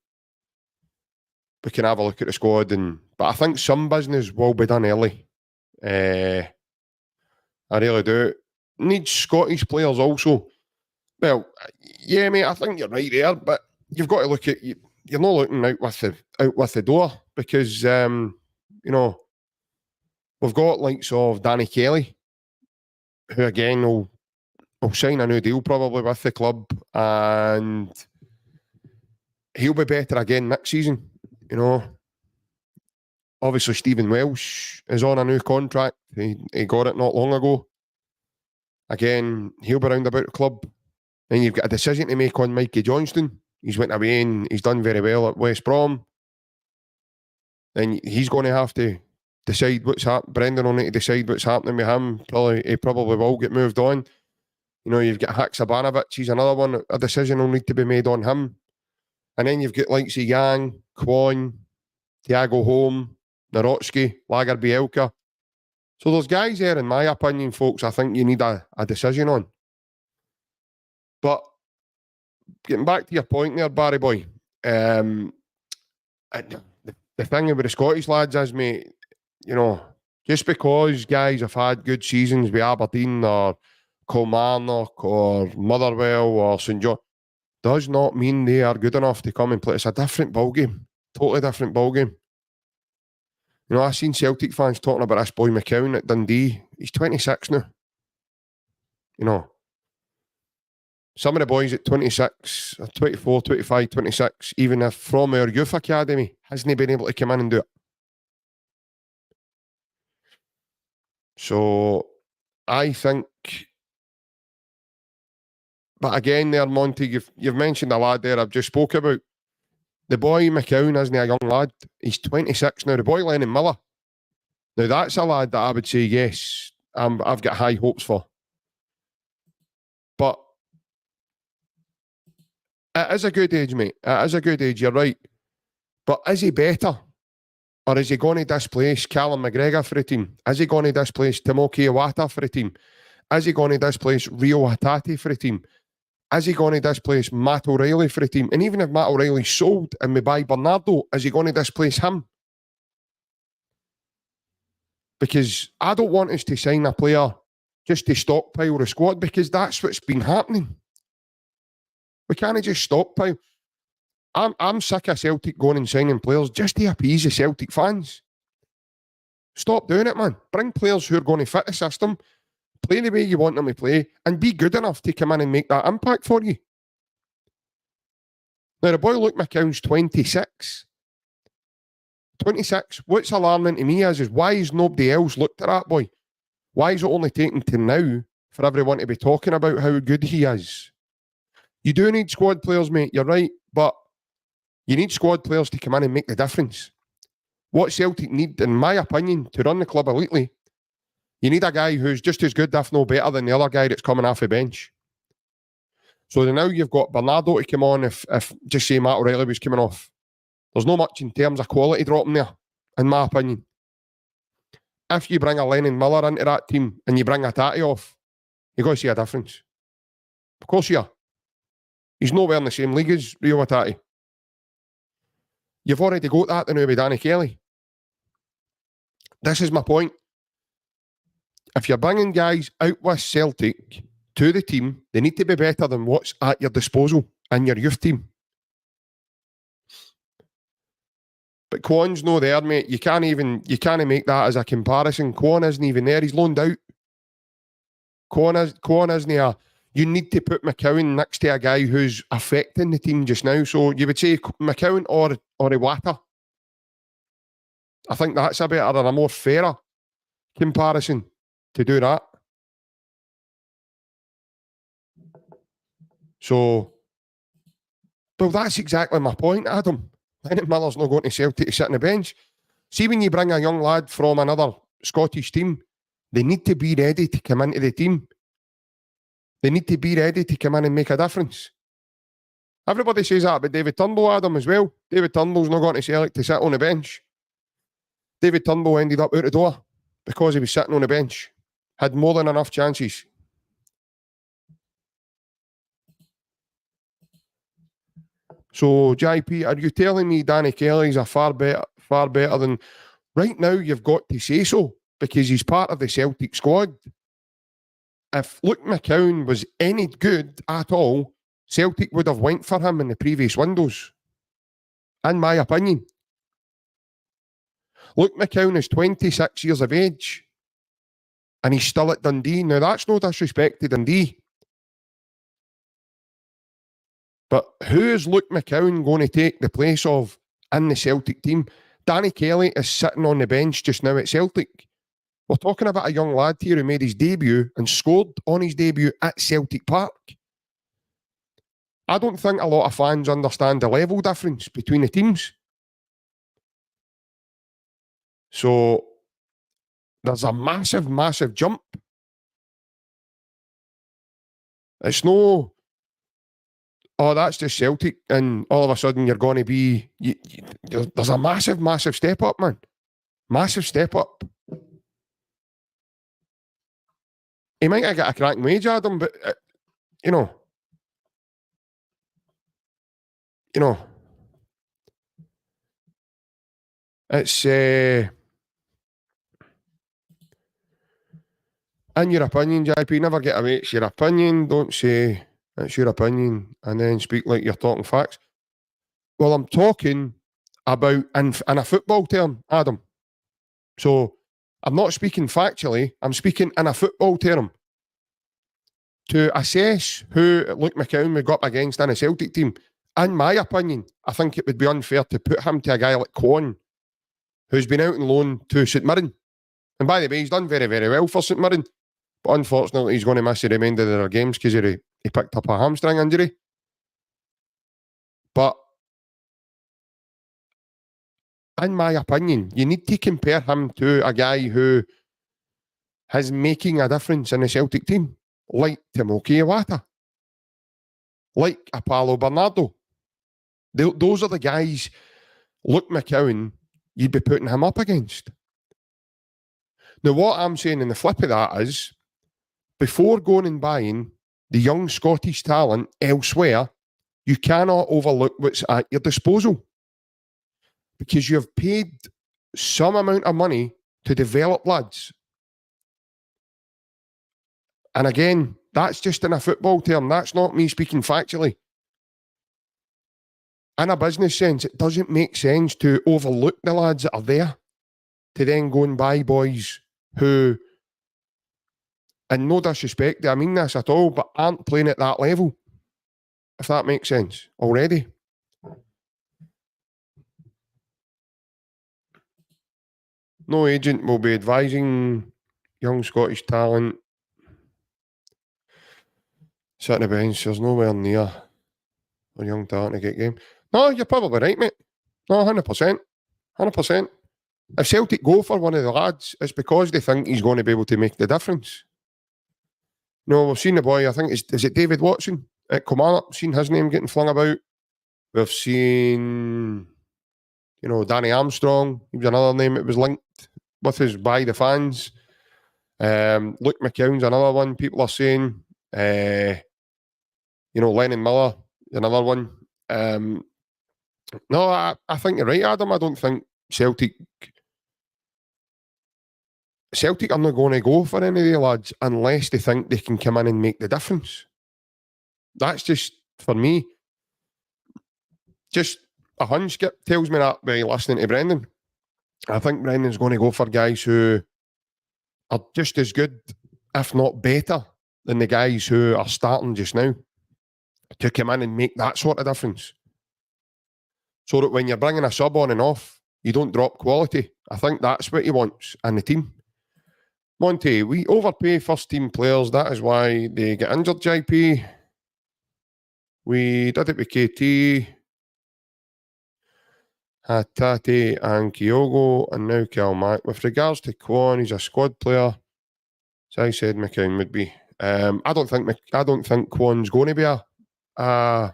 we can have a look at the squad. But I think some business will be done early. I really do. Need Scottish players also. Well, yeah, mate, I think you're right there, but you've got to look at you're not looking out with the door because you know, we've got likes of Danny Kelly, who again will sign a new deal probably with the club, and he'll be better again next season. You know, obviously Stephen Welsh is on a new contract. He got it not long ago. Again, he'll be round about the club. Then you've got a decision to make on Mikey Johnston. He's went away and he's done very well at West Brom. Then he's going to have to decide what's happening. Brendan will need to decide what's happening with him. He probably will get moved on. You know, you've got Haksabanovic. He's another one. A decision will need to be made on him. And then you've got likes of Yang, Kwon, Thiago Holm, Narotsky, Lager Bielka. So there's guys there, in my opinion, folks, I think you need a decision on. But getting back to your point there, Barry boy, the thing about the Scottish lads is, mate, you know, just because guys have had good seasons with Aberdeen or Kilmarnock or Motherwell or St John, does not mean they are good enough to come and play. It's a different ballgame, totally different ballgame. You know, I've seen Celtic fans talking about this boy McCowan at Dundee. He's 26 now. You know, some of the boys at 26, 24, 25, 26, even if from our youth academy, hasn't been able to come in and do it. So, I think, but again there, Monty, you've mentioned a lad there I've just spoke about. The boy McCowan isn't a young lad. He's 26 now. The boy Lennon Miller. Now, that's a lad that I would say, yes, I've got high hopes for. But it is a good age, mate. It is a good age, you're right. But is he better? Or is he going to displace Callum McGregor for a team? Is he going to displace TOMOKI Iwata for a team? Is he going to displace Rio Hatate for a team? Is he going to displace Matt O'Reilly for a team? And even if Matt O'Reilly's sold and we buy Bernardo, is he going to displace him? Because I don't want us to sign a player just to stockpile the squad, because that's what's been happening. We can't just stockpile. I'm sick of Celtic going and signing players just to appease the Celtic fans. Stop doing it, man. Bring players who are going to fit the system, play the way you want them to play, and be good enough to come in and make that impact for you. Now, the boy Luke McCown's 26. 26. What's alarming to me is why has nobody else looked at that boy? Why is it only taken to now for everyone to be talking about how good he is? You do need squad players, mate, you're right, but you need squad players to come in and make the difference. What Celtic need, in my opinion, to run the club elitely, you need a guy who's just as good, if no better, than the other guy that's coming off the bench. So now you've got Bernardo to come on if just say Matt O'Reilly was coming off. There's not much in terms of quality dropping there, in my opinion. If you bring a Lennon Miller into that team and you bring a Tati off, you've got to see a difference. Of course you are. He's nowhere in the same league as Rio Tati. You've already got that now with Danny Kelly. This is my point. If you're bringing guys out with Celtic to the team, they need to be better than what's at your disposal in your youth team. But Kwon's no there, mate. You can't make that as a comparison. Kwon isn't even there. He's loaned out. Kwon isn't there. You need to put McCowan next to a guy who's affecting the team just now. So you would say McCowan or Iwata. I think that's a better and a more fairer comparison to do that. So, well, that's exactly my point, Adam. Lennon Miller's not going to Celtic to sit on the bench. See, when you bring a young lad from another Scottish team, they need to be ready to come into the team. They need to be ready to come in and make a difference. Everybody says that about David Turnbull, Adam, as well. David Turnbull's not going to Celtic to sit on the bench. David Turnbull ended up out the door because he was sitting on the bench. Had more than enough chances. So, JP, are you telling me Danny Kelly's a far better than... Right now, you've got to say so, because he's part of the Celtic squad. If Luke McCown was any good at all, Celtic would have went for him in the previous windows. In my opinion. Luke McCown is 26 years of age, and he's still at Dundee. Now, that's no disrespect to Dundee. But who is Luke McCown going to take the place of in the Celtic team? Danny Kelly is sitting on the bench just now at Celtic. We're talking about a young lad here who made his debut and scored on his debut at Celtic Park. I don't think a lot of fans understand the level difference between the teams. So there's a massive, massive jump. It's no, oh, that's just Celtic, and all of a sudden you're going to be... there's a massive, massive step up, man. Massive step up. He might have got a cracking wage, Adam, but, you know, it's... in your opinion, JP, never get away. It's your opinion. Don't say it's your opinion and then speak like you're talking facts. Well, I'm talking about in a football term, Adam. So I'm not speaking factually. I'm speaking in a football term. To assess who Luke McCown would go up against in a Celtic team, in my opinion, I think it would be unfair to put him to a guy like Kwon, who's been out on loan to St Mirren. And by the way, he's done very, very well for St Mirren. But unfortunately, he's going to miss the remainder of their games because he picked up a hamstring injury. But in my opinion, you need to compare him to a guy who is making a difference in the Celtic team, like TOMOKI Iwata, like Paulo Bernardo. Those are the guys, Luke McCown, you'd be putting him up against. Now, what I'm saying in the flip of that is, before going and buying the young Scottish talent elsewhere, you cannot overlook what's at your disposal. Because you've paid some amount of money to develop lads. And again, that's just in a football term. That's not me speaking factually. In a business sense, it doesn't make sense to overlook the lads that are there to then go and buy boys who, and no disrespect, I mean this at all, but aren't playing at that level, if that makes sense already. No agent will be advising young Scottish talent sit on the bench. There's nowhere near a young talent to get game. No, you're probably right, mate. No, 100%. 100%. If Celtic go for one of the lads, it's because they think he's going to be able to make the difference. No, we've seen the boy, I think, is it David Watson at Kilmarnock? Seen his name getting flung about. We've seen, Danny Armstrong. He was another name that was linked with us by the fans. Luke McCown's another one. People are saying, Lennon Miller, another one. No, I think you're right, Adam. I don't think Celtic are not going to go for any of the lads unless they think they can come in and make the difference. That's just, for me, just a hunch. Skip tells me that by listening to Brendan. I think Brendan's going to go for guys who are just as good, if not better, than the guys who are starting just now to come in and make that sort of difference. So that when you're bringing a sub on and off, you don't drop quality. I think that's what he wants in the team. Monty, we overpay first team players. That is why they get injured, JP. We did it with KT, Hatate and Kyogo, and now Calmac. With regards to Kwon, he's a squad player. As I said, McCown would be. I don't think Kwon's going to be a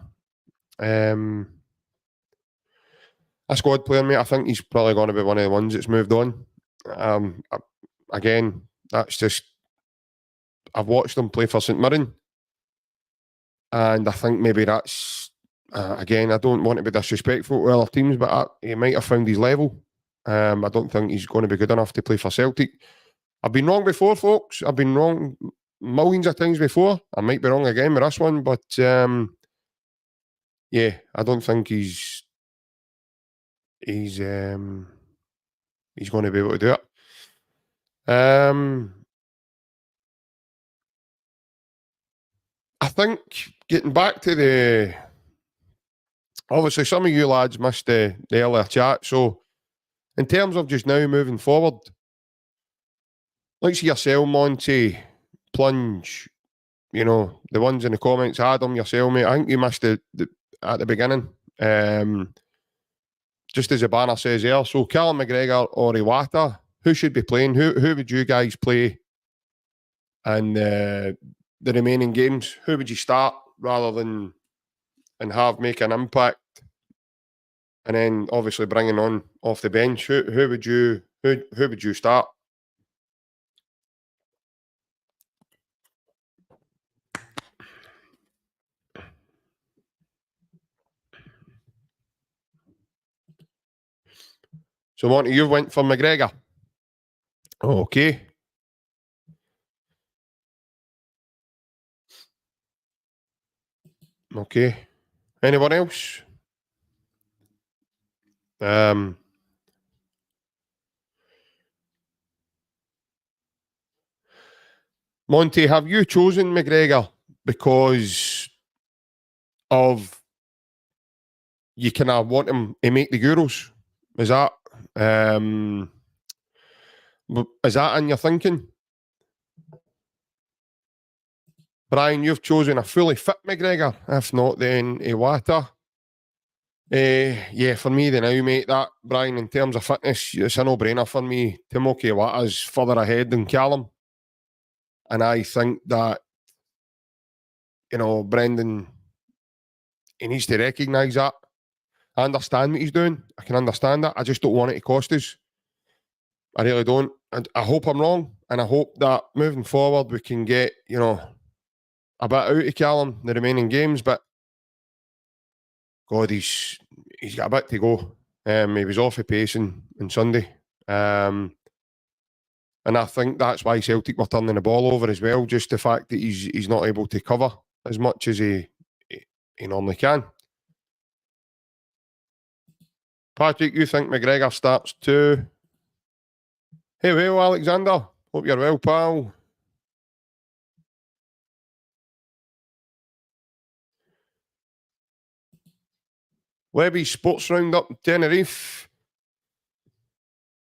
A squad player, mate. I think he's probably going to be one of the ones that's moved on. Again, that's just I've watched him play for St Mirren, and I think maybe that's again. I don't want to be disrespectful to other teams, but he might have found his level. I don't think he's going to be good enough to play for Celtic. I've been wrong before, folks. I've been wrong millions of times before. I might be wrong again with this one, but yeah, I don't think he's going to be able to do it. I think getting back to obviously some of you lads missed the earlier chat. So in terms of just now moving forward, like see yourself, Monty, Plunge, the ones in the comments, Adam, yourself, mate. I think you missed it at the beginning. Just as the banner says there. So CALLUM, McGregor or Iwata, who should be playing? Who would you guys play in the remaining games? Who would you start rather than and make an impact? And then obviously bringing on off the bench. Who would you start? So Monty, you went for McGregor. Okay. Okay. Anyone else? Monty, have you chosen McGregor because of you kind of want him to make the Euros? Is that in your thinking? Brian, you've chosen a fully fit McGregor. If not, then Iwata. Yeah, for me, the now, mate, that, Brian, in terms of fitness, it's a no-brainer for me. TOMOKI Iwata is further ahead than CALLUM. And I think that, Brendan, he needs to recognise that. I understand what he's doing. I can understand that. I just don't want it to cost us. I really don't. And I hope I'm wrong. And I hope that moving forward, we can get, a bit out of CALLUM, the remaining games. But, God, he's got a bit to go. He was off the pace on Sunday. And I think that's why Celtic were turning the ball over as well. Just the fact that he's not able to cover as much as he normally can. Patrick, you think McGregor starts too? Hey, well, Alexander. Hope you're well, pal. Webby Sports Roundup Tenerife.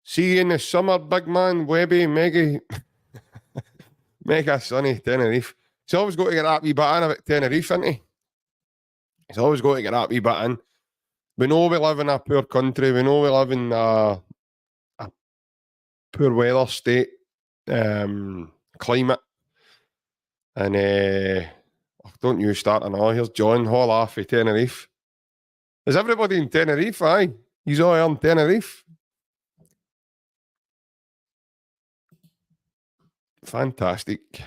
See you in the summer, big man. Webby, mega sunny Tenerife. He's always got to get that wee bit in about Tenerife, isn't he? He's always got to get that wee bit in. We know we live in a poor country. We know we live in a poor weather state, climate. And don't you start now. Here's John Hall off of Tenerife. Is everybody in Tenerife? Aye. He's all on Tenerife. Fantastic.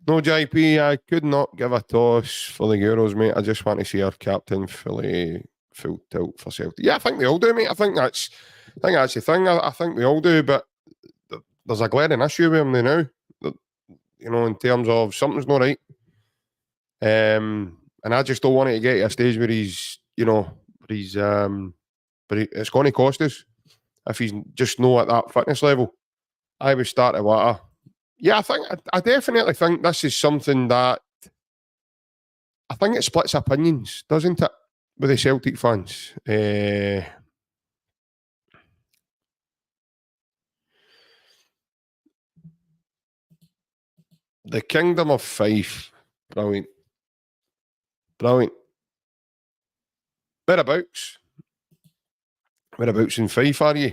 No, JP, I could not give a toss for the Euros, mate. I just want to see our captain full tilt for Celtic. Yeah, I think we all do, mate. I think that's the thing. I think we all do, but there's a glaring issue with him now. In terms of something's not right. And I just don't want it to get to a stage where he's it's going to cost us if he's just not at that fitness level. I would start at Iwata. Yeah, I definitely think this is something that I think it splits opinions, doesn't it, with the Celtic fans? The Kingdom of Fife. Brilliant. Brilliant. Whereabouts? Whereabouts in Fife are you?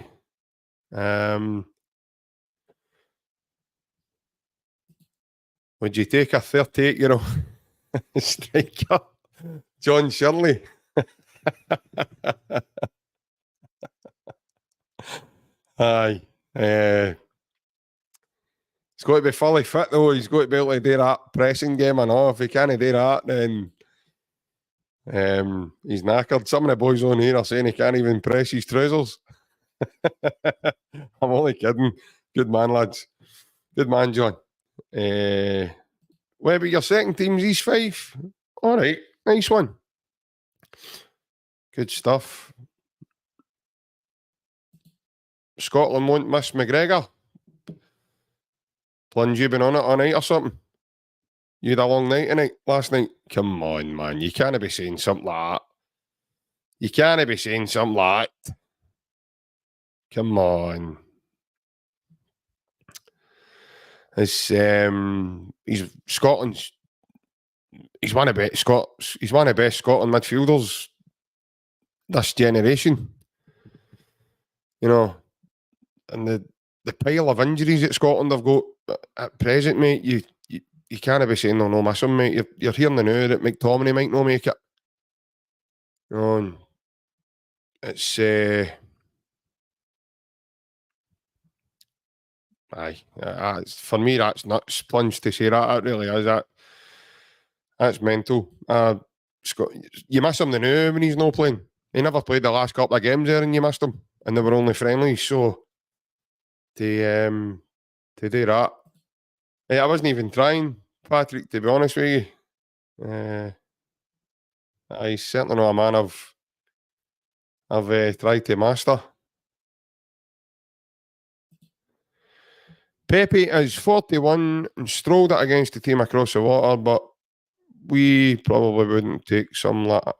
Would you take a 38-year-old striker, John Shirley? Aye. He's got to be fully fit though. He's got to be able to do that pressing game and all. If he can't do that, then he's knackered. Some of the boys on here are saying he can't even press his trousers. I'm only kidding. Good man, lads. Good man, John. Where about your second team's East 5? All right, nice one. Good stuff. Scotland won't miss McGregor. Plunge, you been on it all night or something? You had a long night tonight, last night? Come on, man. You can't be saying something like that. You can't be saying something like that. Come on. He's Scotland's. He's one of the best he's one of the best Scotland midfielders this generation. You know, and the pile of injuries that Scotland have got at present, mate, you can't be saying they'll no miss him, mate. You're hearing the now that McTominay might not make it. You know, and it's for me that's nuts plunge to say that. It really is. That's mental. You miss him the now when he's not playing. He never played the last couple of games there, and you missed him, and they were only friendlies. So to do that, I wasn't even trying, Patrick. To be honest with you, he's certainly not a man I've tried to master. Pepe is 41 and strolled it against the team across the water, but we probably wouldn't take someone like that.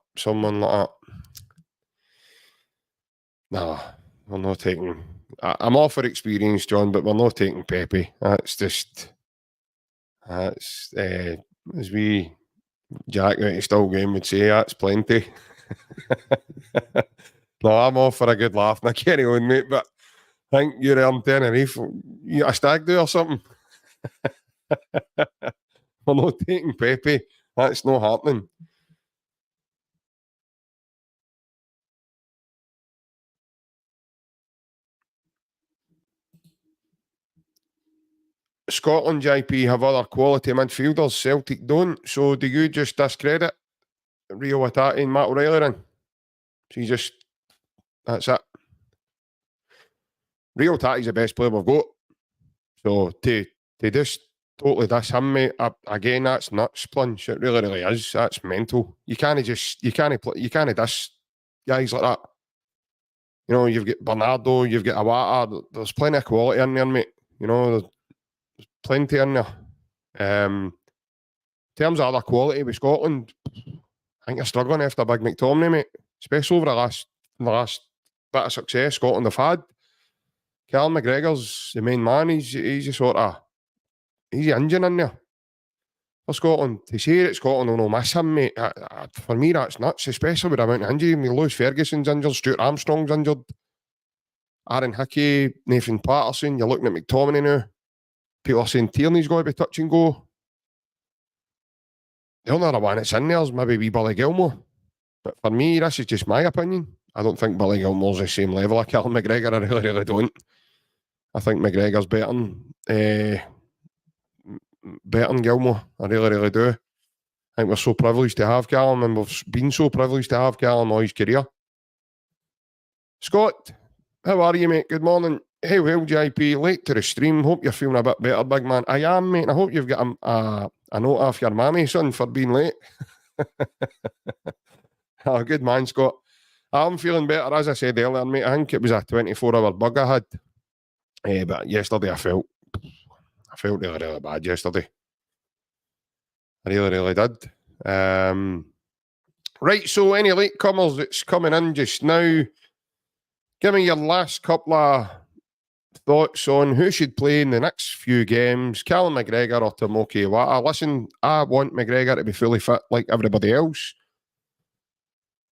No, we're not taking. I'm all for experience, John, but we're not taking Pepe. That's as we Jack out of still game would say, that's plenty. No, I'm all for a good laugh. Now carry on, mate, but I think you're on Tenerife. You a stag do or something? We're not taking Pepe. That's not happening. Scotland, JP, have other quality midfielders. Celtic don't. So do you just discredit Iwata and Matt O'Reilly then? So you just, that's it. Iwata's the best player we've got. So to just totally diss him, mate, again, that's nuts, plunge. It really, really is. That's mental. You can't diss guys like that. You know, you've got Bernardo, you've got Iwata. There's plenty of quality in there, mate. You know, there's plenty in there. In terms of other quality with Scotland, I think you're struggling after Big McTominay, mate. Especially over the last bit of success Scotland have had. Callum McGregor's the main man. He's the engine in there for Scotland. To say that Scotland will not miss him, mate, for me that's nuts, especially with the amount of injury. I mean, Lewis Ferguson's injured, Stuart Armstrong's injured, Aaron Hickey, Nathan Patterson, you're looking at McTominay now. People are saying Tierney's got to be touch and go. The only other one that's in there is maybe wee Billy Gilmore. But for me, this is just my opinion. I don't think Billy Gilmore's the same level of Callum McGregor. I really, really don't. I think McGregor's better than Gilmore. I really, really do. I think we're so privileged to have Callum, and we've been so privileged to have Callum all his career. Scott, how are you, mate? Good morning. Hey, well, JP, late to the stream. Hope you're feeling a bit better, big man. I am, mate. I hope you've got a note off your mammy, son, for being late. Oh, good man, Scott. I'm feeling better, as I said earlier, mate. I think it was a 24-hour bug I had. But yesterday I felt really, really bad yesterday. I really, really did. Right, so any latecomers that's coming in just now, give me your last couple of thoughts on who should play in the next few games, Callum McGregor or TOMOKI Iwata. Listen, I want McGregor to be fully fit like everybody else,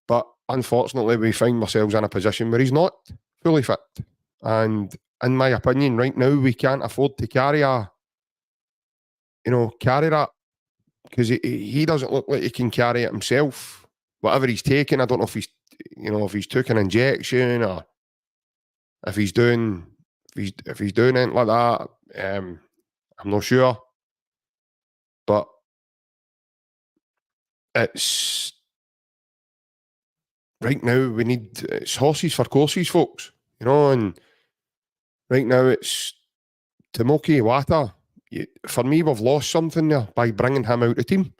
but unfortunately we find ourselves in a position where he's not fully fit. And in my opinion, right now, we can't afford to carry a carry that, because he doesn't look like he can carry it himself. Whatever he's taking, I don't know if he's took an injection, or if he's doing anything like that. I'm not sure, but it's right now it's horses for courses, folks. And right now it's TOMOKI, Iwata. For me, we've lost something there by bringing him out the team,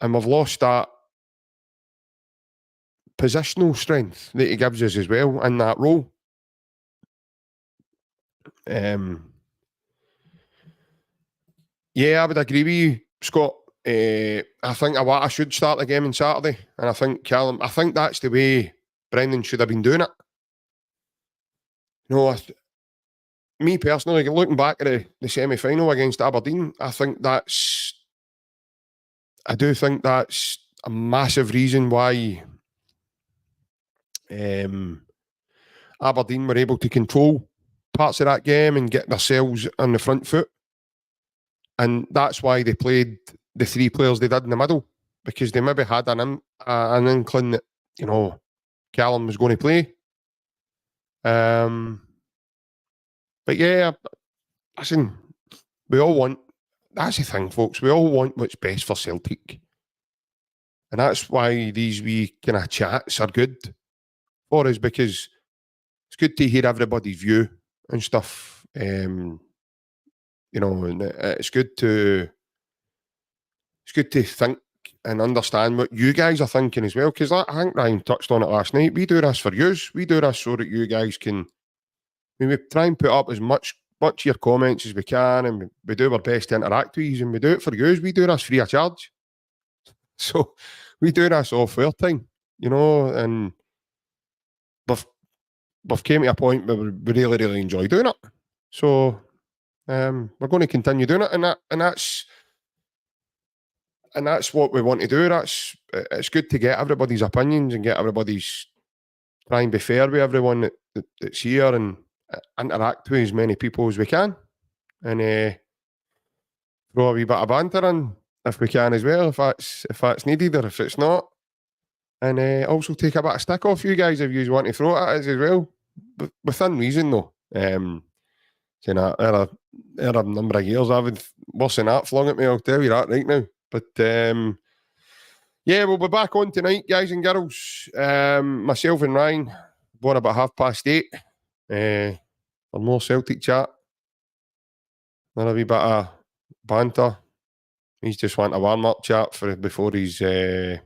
and we've lost that positional strength that he gives us as well in that role. Yeah, I would agree with you, Scott. I think Iwata should start the game on Saturday, and I think CALLUM. I think that's the way Brendan should have been doing it. Me personally, looking back at the semi-final against Aberdeen, I do think that's a massive reason why Aberdeen were able to control parts of that game and get themselves on the front foot. And that's why they played the three players they did in the middle, because they maybe had an inkling that, CALLUM was going to play. But yeah, listen, we all want, that's the thing, folks, we all want what's best for Celtic. And that's why these wee kind of chats are good for us, because it's good to hear everybody's view and stuff. And it's good to think and understand what you guys are thinking as well, because I think Ryan touched on it last night. We do this for yous. We do this so that you guys can, we try and put up as much of your comments as we can, and we do our best to interact with you, and we do it for yous. We do this free of charge. So we do this off our time, and we've came to a point where we really, really enjoy doing it. So we're going to continue doing it, and that's what we want to do. It's good to get everybody's opinions and get everybody's, try and be fair with everyone that's here, and interact with as many people as we can, and throw a wee bit of banter in if we can as well, if that's needed, or if it's not, and also take a bit of stick off you guys if you want to throw it at us as well, but within reason though. There are a number of years I've worse than that flung at me, I'll tell you that right now. But yeah, we'll be back on tonight, guys and girls. Myself and Ryan born about 8:30 for more Celtic chat. Another wee bit of banter. He's just want a warm-up chat for before you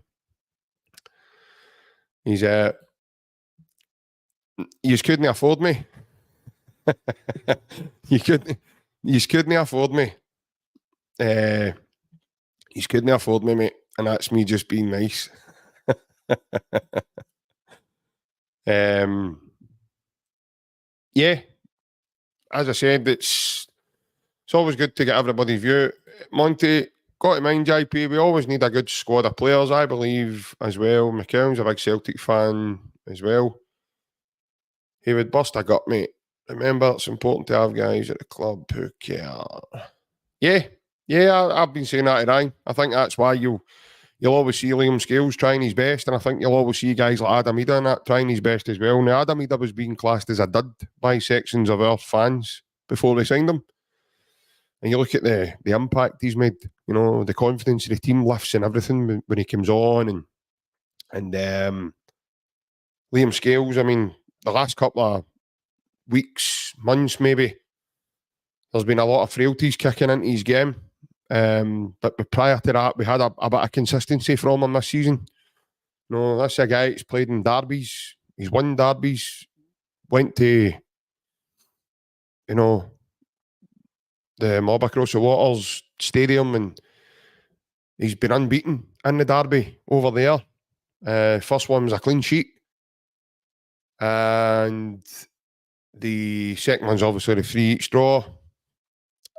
couldn't afford me. you couldn't afford me. You couldn't afford me, mate, and that's me just being nice. Yeah, as I said, it's always good to get everybody's view. Monty, got to mind, JP, we always need a good squad of players, I believe, as well. McKell's a big Celtic fan as well. He would bust a gut, mate. Remember, it's important to have guys at the club who care. Yeah, I've been saying that to Ryan. I think that's why you'll always see Liam Scales trying his best, and I think you'll always see guys like Adam Ida and that trying his best as well. Now, Adam Ida was being classed as a dud by sections of our fans before they signed him. And you look at the impact he's made, the confidence of the team lifts and everything when he comes on. And Liam Scales, I mean, the last couple of weeks, months maybe, there's been a lot of frailties kicking into his game. But prior to that, we had a bit of consistency from him this season. That's a guy that's played in derbies. He's won derbies. Went to, the Mob Across the Waters Stadium, and he's been unbeaten in the derby over there. First one was a clean sheet, and the second one's obviously the 3-each draw.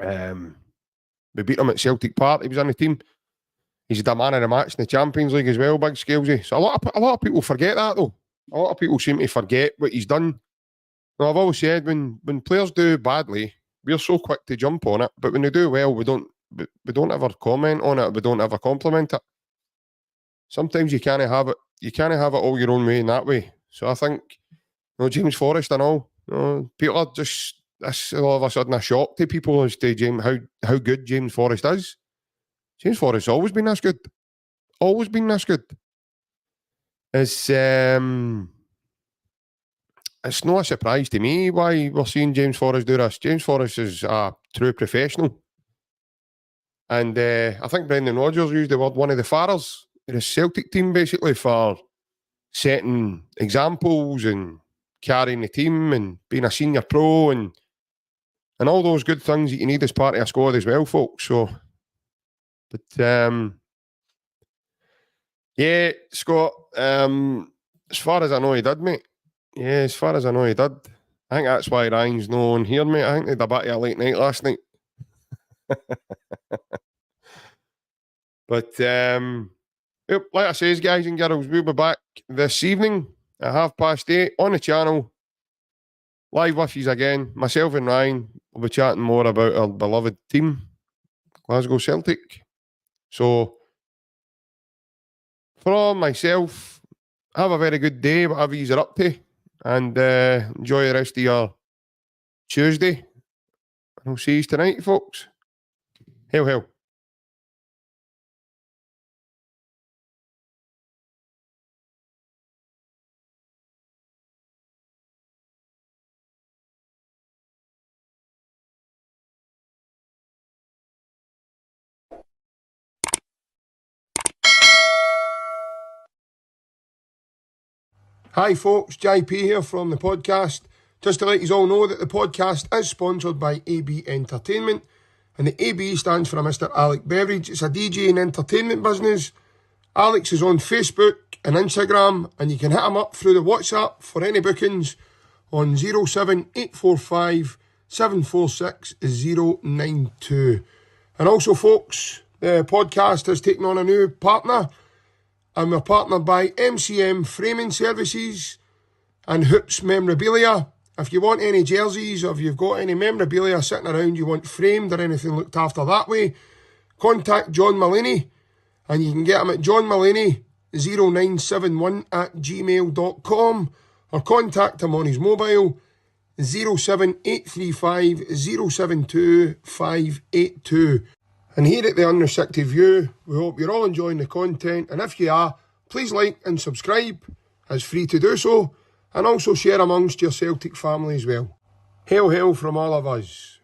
We beat him at Celtic Park. He was on the team. He's the man of the match in the Champions League as well, big Scalesy. So a lot of people forget that though. A lot of people seem to forget what he's done. I've always said when players do badly, we're so quick to jump on it, but when they do well, we don't ever comment on it. We don't ever compliment it. Sometimes you can't have it. You can't have it all your own way in that way. So I think, James Forrest and all, people are just, this all of a sudden a shock to people as to how good James Forrest is. James Forrest's always been this good. Always been this good. It's not a surprise to me why we're seeing James Forrest do this. James Forrest is a true professional. And I think Brendan Rodgers used the word one of the fathers in his Celtic team, basically, for setting examples and carrying the team and being a senior pro and all those good things that you need as part of a squad as well, folks. So, but yeah, Scott, as far as I know he did, mate. Yeah, as far as I know he did. I think that's why Ryan's no on here, mate. I think they had a bit of a late night last night. But like I says, guys and girls, we'll be back this evening at 8:30 on the channel. Live with yous again. Myself and Ryan will be chatting more about our beloved team, Glasgow Celtic. So, from myself, have a very good day, whatever yous are up to, and enjoy the rest of your Tuesday. And I'll see yous tonight, folks. Hail, hail. Hi folks, JP here from the podcast. Just to let you all know that the podcast is sponsored by AB Entertainment, and the AB stands for Mr. Alec Beveridge. It's a DJ and entertainment business. Alex is on Facebook and Instagram, and you can hit him up through the WhatsApp for any bookings on 07845 746 092. And also folks, the podcast has taken on a new partner, and we're partnered by MCM Framing Services and Hoops Memorabilia. If you want any jerseys, or if you've got any memorabilia sitting around you want framed or anything looked after that way, contact John Mullaney, and you can get him at johnmullaney0971@gmail.com, or contact him on his mobile 07835 072 582. And here at the Unrestricted View, we hope you're all enjoying the content, and if you are, please like and subscribe. It's free to do so, and also share amongst your Celtic family as well. Hail, hail from all of us.